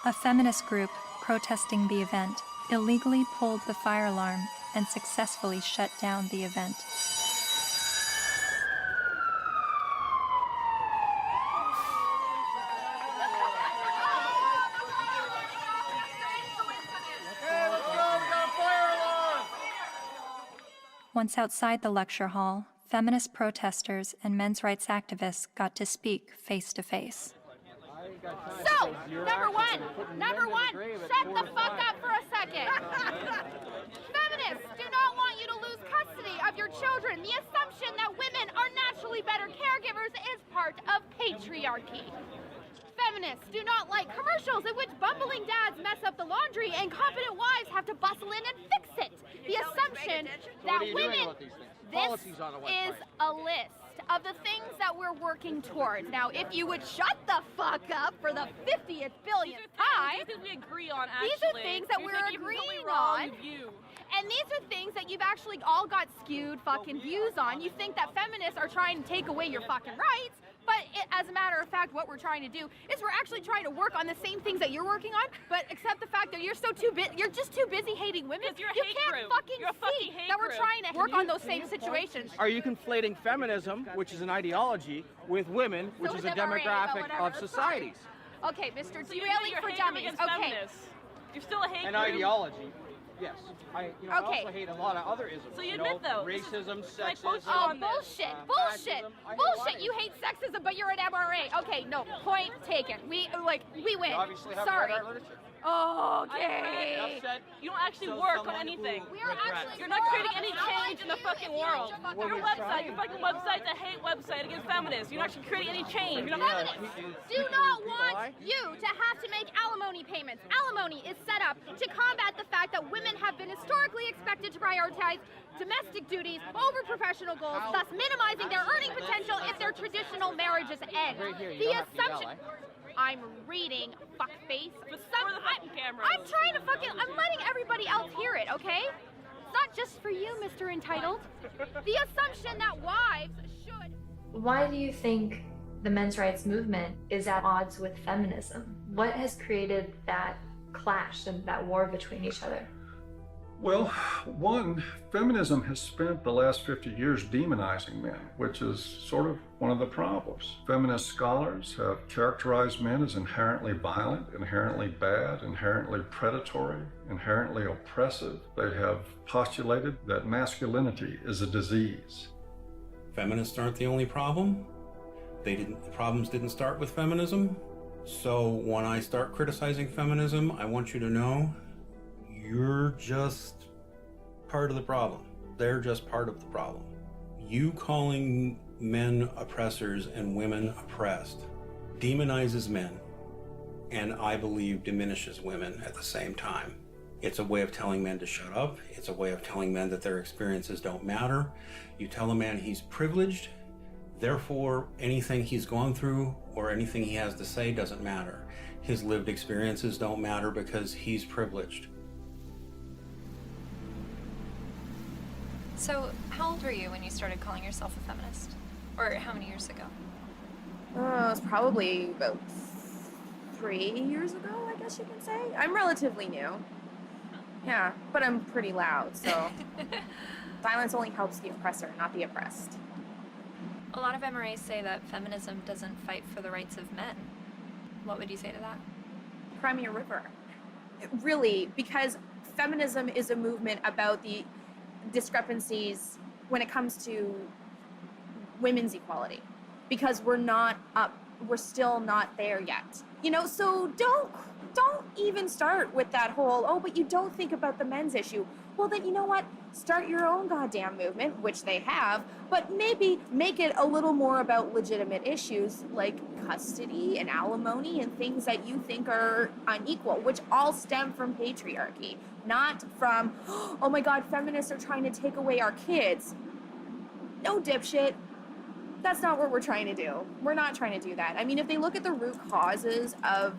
a feminist group protesting the event illegally pulled the fire alarm and successfully shut down the event. Once outside the lecture hall, feminist protesters and men's rights activists got to speak face to face. So, number one, shut the fuck up for a second. Feminists do not want you to lose custody of your children. The assumption that women are naturally better caregivers is part of patriarchy. Feminists do not like commercials in which bumbling dads mess up the laundry and competent wives have to bustle in and fix it. The assumption that women... This is a list of the things that we're working towards. Now, if you would shut the fuck up for the 50th billionth time, we agree on, actually. These are things that we're agreeing on. And these are things that you've actually all got skewed fucking views on. You think that feminists are trying to take away your fucking rights, but as a matter of fact, what we're trying to do is we're actually trying to work on the same things that you're working on, but accept the fact that you're just too busy hating women. You can't fucking see that we're trying to work on those same situations. Are you conflating feminism, which is an ideology, with women, which is a demographic of societies? Okay, Mr. Derailing for Dummies. Okay. You're still a hate An group. ideology. Yes. I Okay. also hate a lot of other isms. So you admit, though, racism, this is- I sexism. quote you Oh, on this. bullshit, fascism. bullshit, I hate a lot of bullshit. You hate sexism, but you're an MRA. Okay, no, point taken. We win. You obviously have Sorry. read our literature. Okay. You don't actually work on anything. You're not creating any change in the fucking world. Your fucking website's a hate website against feminists. You're not actually creating any change. Feminists do not want you to have to make alimony payments. Alimony is set up to combat the fact that women have been historically expected to prioritize domestic duties over professional goals, thus minimizing their earning potential if their traditional marriages end. The assumption... I'm reading, fuckface. I'm trying to I'm letting everybody else hear it, okay? It's not just for you, Mr. Entitled. The assumption that wives should... Why do you think the men's rights movement is at odds with feminism? What has created that clash and that war between each other? Well, one, feminism has spent the last 50 years demonizing men, which is sort of one of the problems. Feminist scholars have characterized men as inherently violent, inherently bad, inherently predatory, inherently oppressive. They have postulated that masculinity is a disease. Feminists aren't the only problem. The problems didn't start with feminism. So when I start criticizing feminism, I want you to know you're just part of the problem. They're just part of the problem. You calling men oppressors and women oppressed demonizes men, and I believe diminishes women at the same time. It's a way of telling men to shut up. It's a way of telling men that their experiences don't matter. You tell a man he's privileged, therefore anything he's gone through or anything he has to say doesn't matter. His lived experiences don't matter because he's privileged. So, how old were you when you started calling yourself a feminist? Or how many years ago? It was probably about 3 years ago, I guess you can say. I'm relatively new. Yeah, but I'm pretty loud, so violence only helps the oppressor, not the oppressed. A lot of MRAs say that feminism doesn't fight for the rights of men. What would you say to that? Cry me a river. Really, because feminism is a movement about the discrepancies when it comes to women's equality, because we're still not there yet. You know, so don't even start with that whole, oh, but you don't think about the men's issue. Well, then you know what? Start your own goddamn movement, which they have, but maybe make it a little more about legitimate issues like custody and alimony and things that you think are unequal, which all stem from patriarchy, not from, oh my God, feminists are trying to take away our kids. No, dipshit. That's not what we're trying to do. We're not trying to do that. I mean, if they look at the root causes of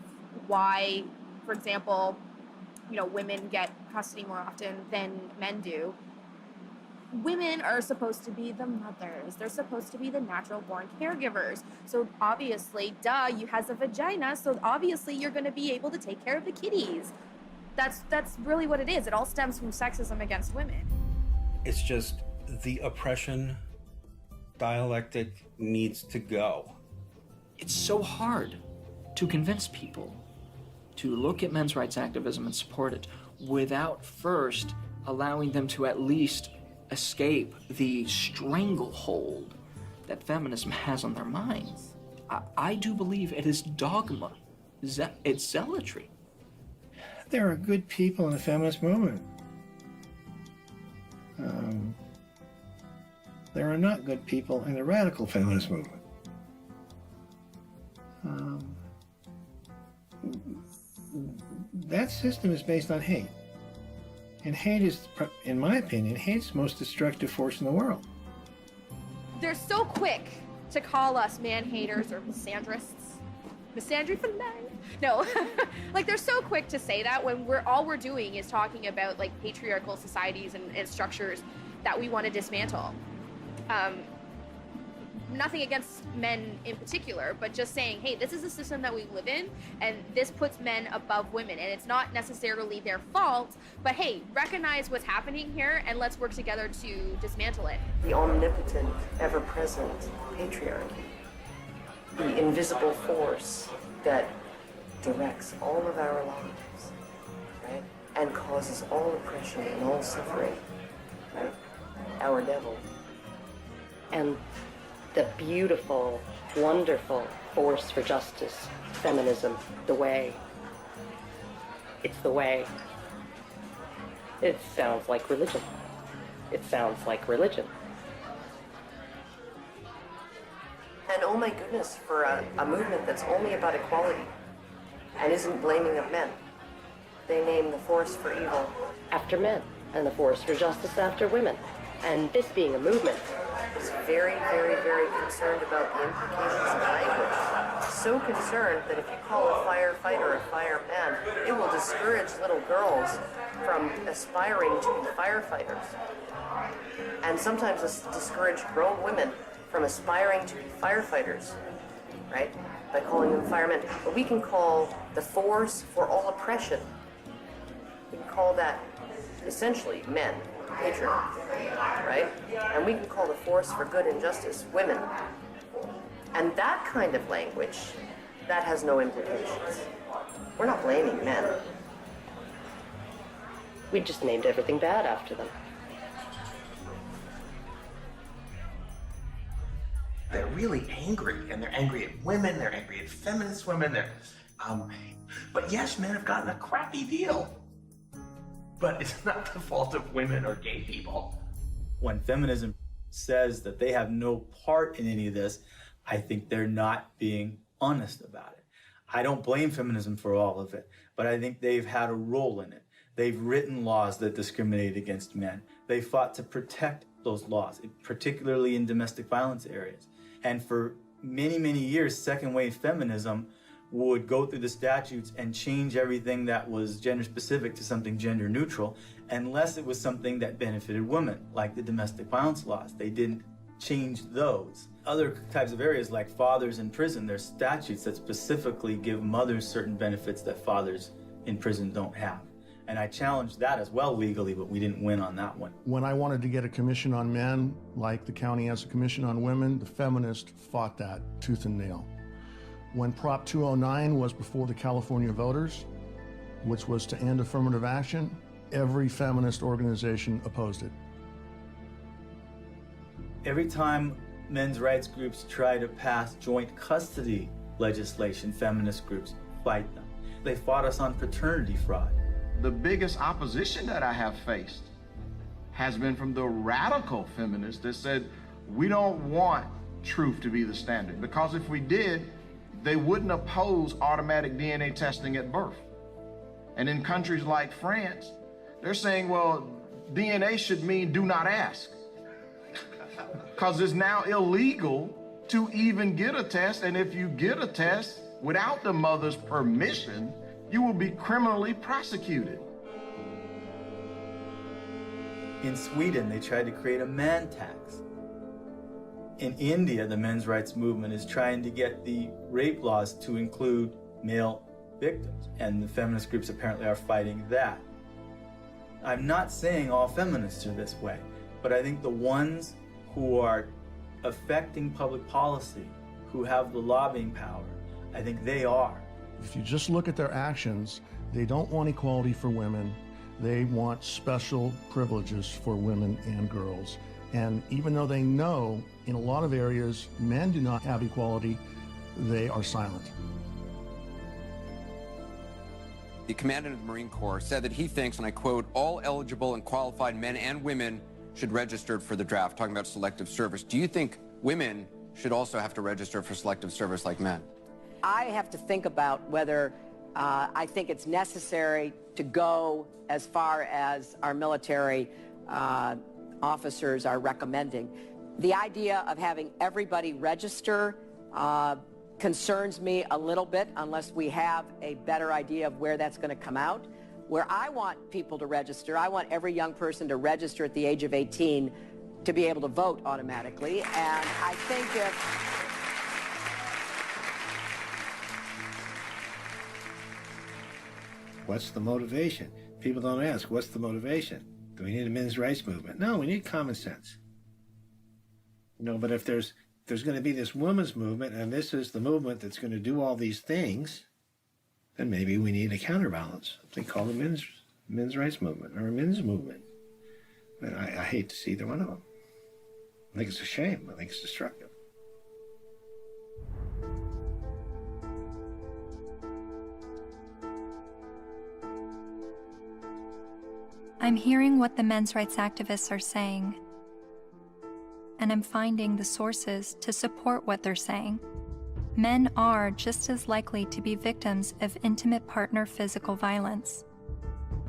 why, for example, you know, women get custody more often than men do, women are supposed to be the mothers. They're supposed to be the natural born caregivers. So obviously, duh, you has a vagina, so obviously you're going to be able to take care of the kitties. That's really what it is. It all stems from sexism against women. It's just the oppression dialectic needs to go. It's so hard to convince people to look at men's rights activism and support it without first allowing them to at least escape the stranglehold that feminism has on their minds. I do believe it is dogma. It's zealotry. There are good people in the feminist movement. There are not good people in the radical feminist movement. That system is based on hate. And hate is, in my opinion, hate's the most destructive force in the world. They're so quick to call us man-haters or misandrists. Misandry for men? No. Like, they're so quick to say that when all we're doing is talking about, like, patriarchal societies and structures that we want to dismantle. Nothing against men in particular, but just saying, hey, this is a system that we live in, and this puts men above women, and it's not necessarily their fault, but hey, recognize what's happening here, and let's work together to dismantle it. The omnipotent, ever-present patriarchy. The invisible force that directs all of our lives, right? And causes all oppression and all suffering, right? Our devil. And the beautiful, wonderful force for justice, feminism, the way. It's the way. It sounds like religion. It sounds like religion. And oh my goodness, for a movement that's only about equality and isn't blaming of men. They name the force for evil after men and the force for justice after women. And this being a movement is very, very, very concerned about the implications of language. So concerned that if you call a firefighter a fireman, it will discourage little girls from aspiring to be firefighters. And sometimes discourage grown women from aspiring to be firefighters, right? By calling them firemen. But we can call the force for all oppression. We can call that essentially men, patriarchy, right? And we can call the force for good and justice women. And that kind of language, that has no implications. We're not blaming men. We just named everything bad after them. They're really angry, and they're angry at women, they're angry at feminist women, but yes, men have gotten a crappy deal. But it's not the fault of women or gay people. When feminism says that they have no part in any of this, I think they're not being honest about it. I don't blame feminism for all of it, but I think they've had a role in it. They've written laws that discriminate against men. They fought to protect those laws, particularly in domestic violence areas. And for many, many years, second wave feminism would go through the statutes and change everything that was gender specific to something gender neutral, unless it was something that benefited women, like the domestic violence laws. They didn't change those. Other types of areas like fathers in prison, there's statutes that specifically give mothers certain benefits that fathers in prison don't have. And I challenged that as well legally, but we didn't win on that one. When I wanted to get a commission on men, like the county has a commission on women, the feminists fought that tooth and nail. When Prop 209 was before the California voters, which was to end affirmative action, every feminist organization opposed it. Every time men's rights groups try to pass joint custody legislation, feminist groups fight them. They fought us on paternity fraud. The biggest opposition that I have faced has been from the radical feminists that said, we don't want truth to be the standard, because if we did, they wouldn't oppose automatic DNA testing at birth. And in countries like France, they're saying, well, DNA should mean do not ask. Because it's now illegal to even get a test, and if you get a test without the mother's permission, you will be criminally prosecuted. In Sweden, they tried to create a man tax. In India, the men's rights movement is trying to get the rape laws to include male victims, and the feminist groups apparently are fighting that. I'm not saying all feminists are this way, but I think the ones who are affecting public policy, who have the lobbying power, I think they are. If you just look at their actions, they don't want equality for women. They want special privileges for women and girls. And even though they know in a lot of areas men do not have equality, they are silent. The commandant of the Marine Corps said that he thinks, and I quote, all eligible and qualified men and women should register for the draft, talking about selective service. Do you think women should also have to register for selective service like men? I have to think about whether I think it's necessary to go as far as our military officers are recommending. The idea of having everybody register concerns me a little bit unless we have a better idea of where that's going to come out. Where I want people to register, I want every young person to register at the age of 18 to be able to vote automatically. And I think if... What's the motivation? People don't ask, what's the motivation? Do we need a men's rights movement? No, we need common sense. But if there's going to be this women's movement, and this is the movement that's going to do all these things, then maybe we need a counterbalance. They call it men's rights movement or a men's movement. But I hate to see either one of them. I think it's a shame. I think it's destructive. I'm hearing what the men's rights activists are saying, and I'm finding the sources to support what they're saying. Men are just as likely to be victims of intimate partner physical violence.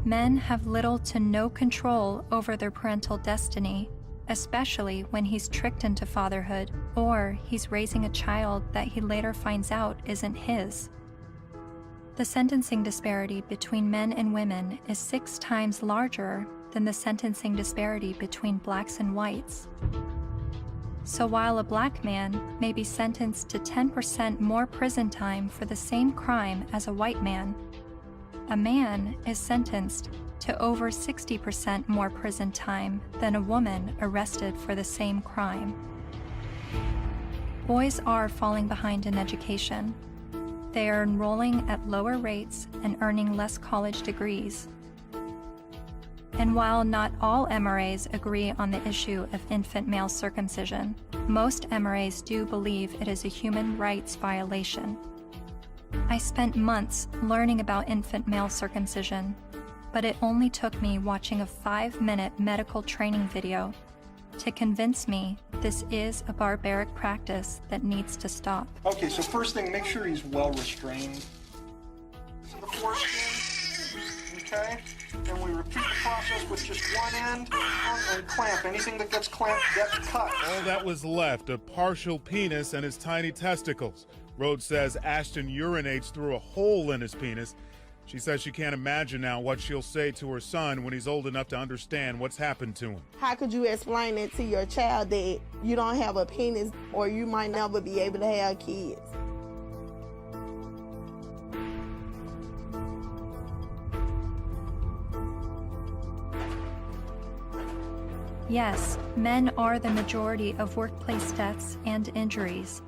Men have little to no control over their parental destiny, especially when he's tricked into fatherhood or he's raising a child that he later finds out isn't his. The sentencing disparity between men and women is 6 times larger than the sentencing disparity between blacks and whites. So while a black man may be sentenced to 10% more prison time for the same crime as a white man, a man is sentenced to over 60% more prison time than a woman arrested for the same crime. Boys are falling behind in education. They are enrolling at lower rates and earning less college degrees. And while not all MRAs agree on the issue of infant male circumcision, most MRAs do believe it is a human rights violation. I spent months learning about infant male circumcision, but it only took me watching a 5-minute medical training video to convince me this is a barbaric practice that needs to stop. Okay, so first thing, make sure he's well restrained to the foreskin, okay? And we repeat the process with just one end and clamp. Anything that gets clamped gets cut. All that was left, a partial penis and his tiny testicles. Rhodes says Ashton urinates through a hole in his penis. She says she can't imagine now what she'll say to her son when he's old enough to understand what's happened to him. How could you explain it to your child that you don't have a penis or you might never be able to have kids? Yes, men are the majority of workplace deaths and injuries,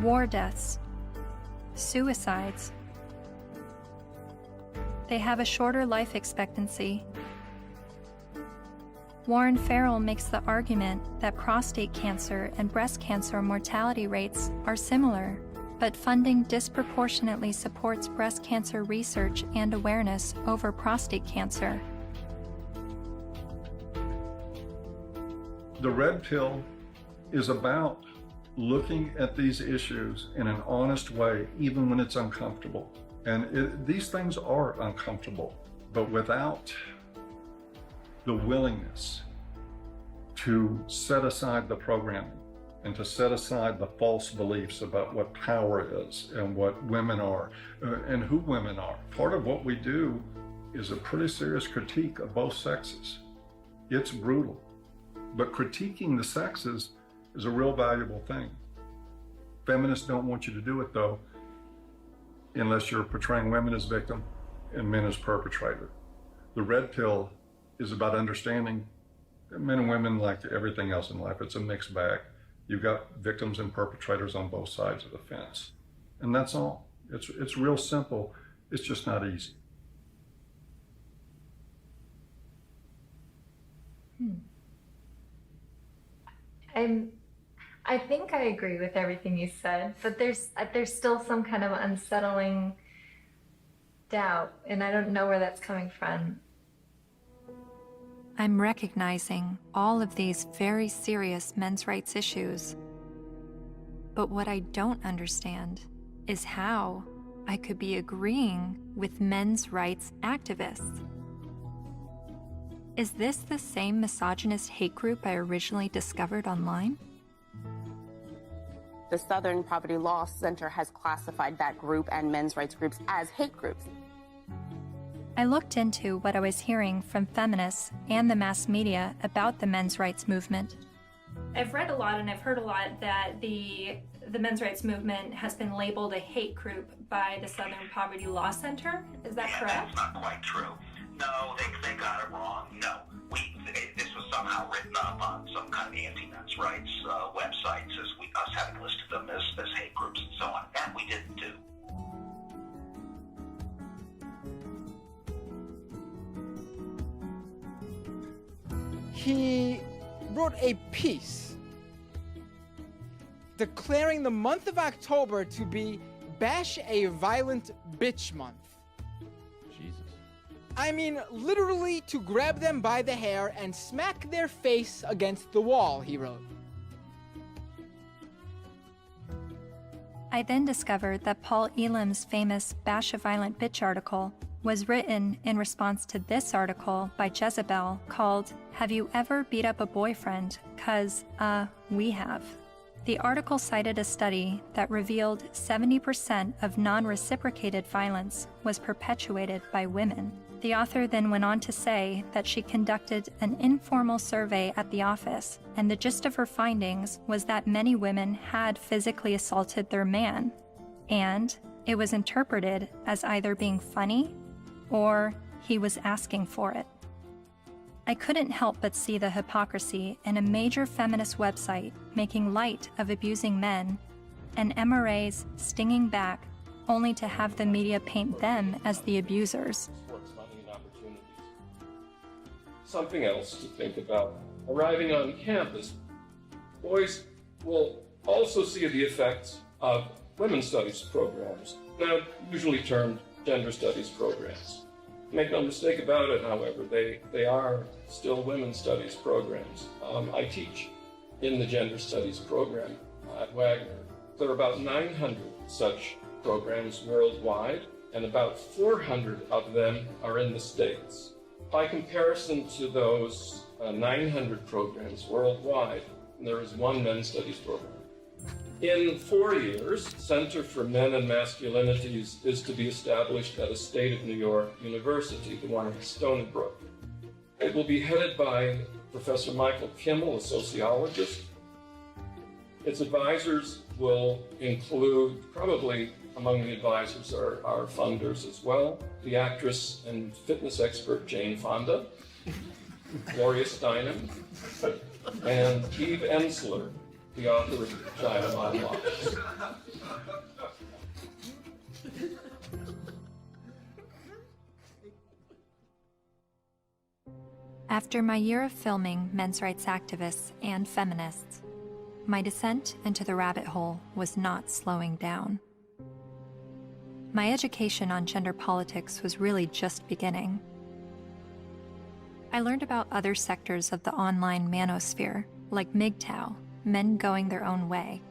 war deaths, suicides. They have a shorter life expectancy. Warren Farrell makes the argument that prostate cancer and breast cancer mortality rates are similar, but funding disproportionately supports breast cancer research and awareness over prostate cancer. The red pill is about looking at these issues in an honest way, even when it's uncomfortable. And these things are uncomfortable, but without the willingness to set aside the programming and to set aside the false beliefs about what power is and what women are and who women are. Part of what we do is a pretty serious critique of both sexes. It's brutal. But critiquing the sexes is a real valuable thing. Feminists don't want you to do it, though, unless you're portraying women as victim and men as perpetrator. The red pill is about understanding that men and women, like everything else in life, it's a mixed bag. You've got victims and perpetrators on both sides of the fence. And that's all. It's real simple. It's just not easy. I think I agree with everything you said, but there's still some kind of unsettling doubt, and I don't know where that's coming from. I'm recognizing all of these very serious men's rights issues. But what I don't understand is how I could be agreeing with men's rights activists. Is this the same misogynist hate group I originally discovered online? The Southern Poverty Law Center has classified that group and men's rights groups as hate groups. I looked into what I was hearing from feminists and the mass media about the men's rights movement. I've read a lot and I've heard a lot that the men's rights movement has been labeled a hate group by the Southern Poverty Law Center. Is that correct? That's not quite true. No, they got it wrong. No, this was somehow written up on some kind of anti-men's rights websites as us having listed them as hate groups and so on. That we didn't do. He wrote a piece declaring the month of October to be Bash a Violent Bitch Month. Jesus. I mean, literally to grab them by the hair and smack their face against the wall, he wrote. I then discovered that Paul Elam's famous Bash a Violent Bitch article was written in response to this article by Jezebel called, "Have You Ever Beat Up a Boyfriend? 'Cause, we have." The article cited a study that revealed 70% of non-reciprocated violence was perpetuated by women. The author then went on to say that she conducted an informal survey at the office, and the gist of her findings was that many women had physically assaulted their man, and it was interpreted as either being funny or he was asking for it. I couldn't help but see the hypocrisy in a major feminist website making light of abusing men, and MRAs stinging back only to have the media paint them as the abusers. Something else to think about. Arriving on campus, boys will also see the effects of women's studies programs, now usually termed gender studies programs. Make no mistake about it, however, they are still women's studies programs. I teach in the gender studies program at Wagner. There are about 900 such programs worldwide, and about 400 of them are in the States. By comparison to those 900 programs worldwide, there is one men's studies program. In 4 years, Center for Men and Masculinities is to be established at a state of New York university, the one at Stony Brook. It will be headed by Professor Michael Kimmel, a sociologist. Its advisors will include, probably among the advisors are funders as well, the actress and fitness expert Jane Fonda, Gloria Steinem, and Eve Ensler, the author of Vagina Monologues. After my year of filming men's rights activists and feminists, my descent into the rabbit hole was not slowing down. My education on gender politics was really just beginning. I learned about other sectors of the online manosphere, like MGTOW, Men Going Their Own Way,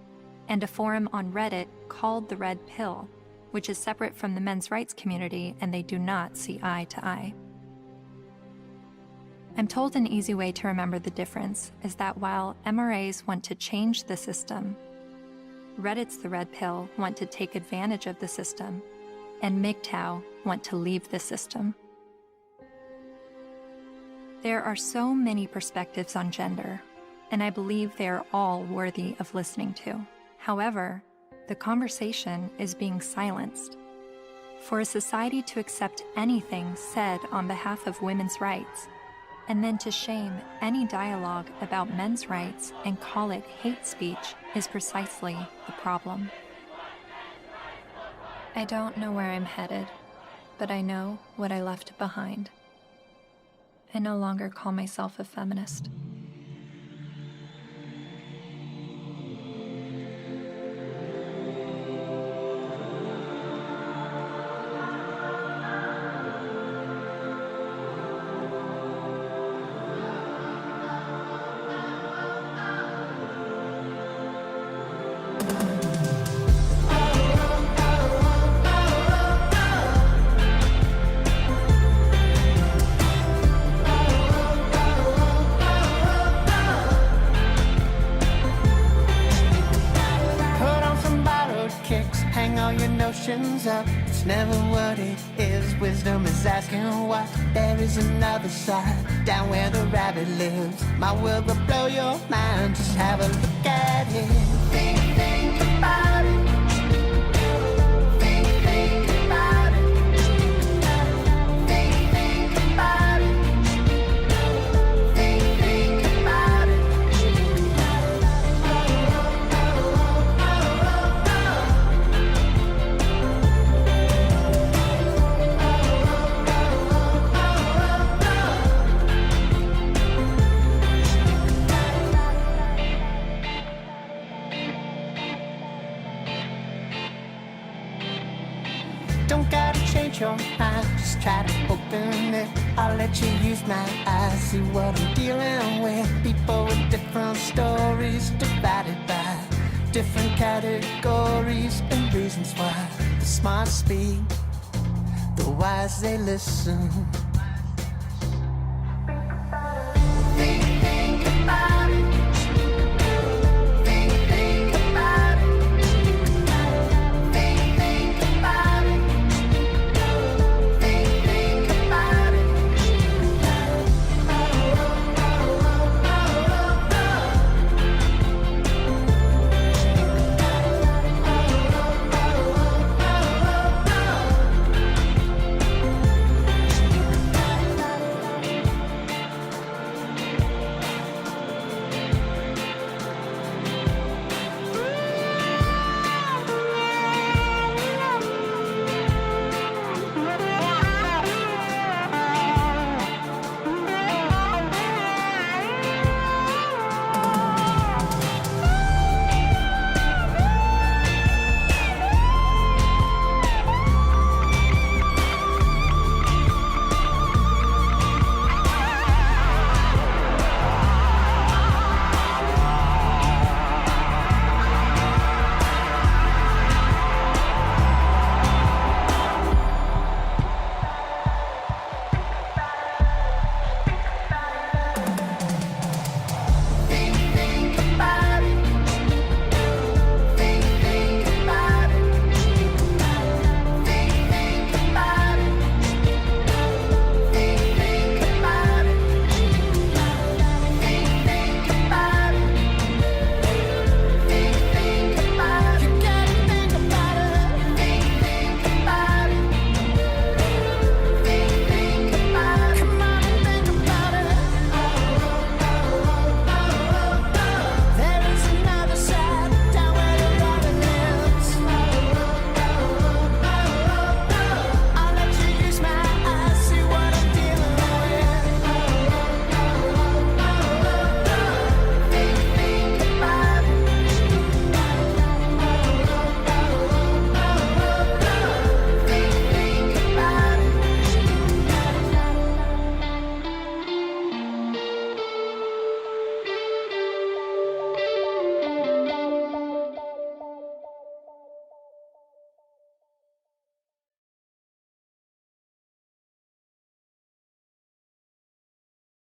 and a forum on Reddit called The Red Pill, which is separate from the men's rights community and they do not see eye to eye. I'm told an easy way to remember the difference is that while MRAs want to change the system, Reddit's The Red Pill want to take advantage of the system, and MGTOW want to leave the system. There are so many perspectives on gender, and I believe they are all worthy of listening to. However, the conversation is being silenced. For a society to accept anything said on behalf of women's rights, and then to shame any dialogue about men's rights and call it hate speech is precisely the problem. I don't know where I'm headed, but I know what I left behind. I no longer call myself a feminist. Up. It's never what it is. Wisdom is asking what. There is another side, down where the rabbit lives. My world will blow your mind. Just have a look at it. Think about it. Think about it. Think about it. Think about it. I'll let you use my eyes, see what I'm dealing with. People with different stories, divided by different categories and reasons why. The smart speak, the wise they listen.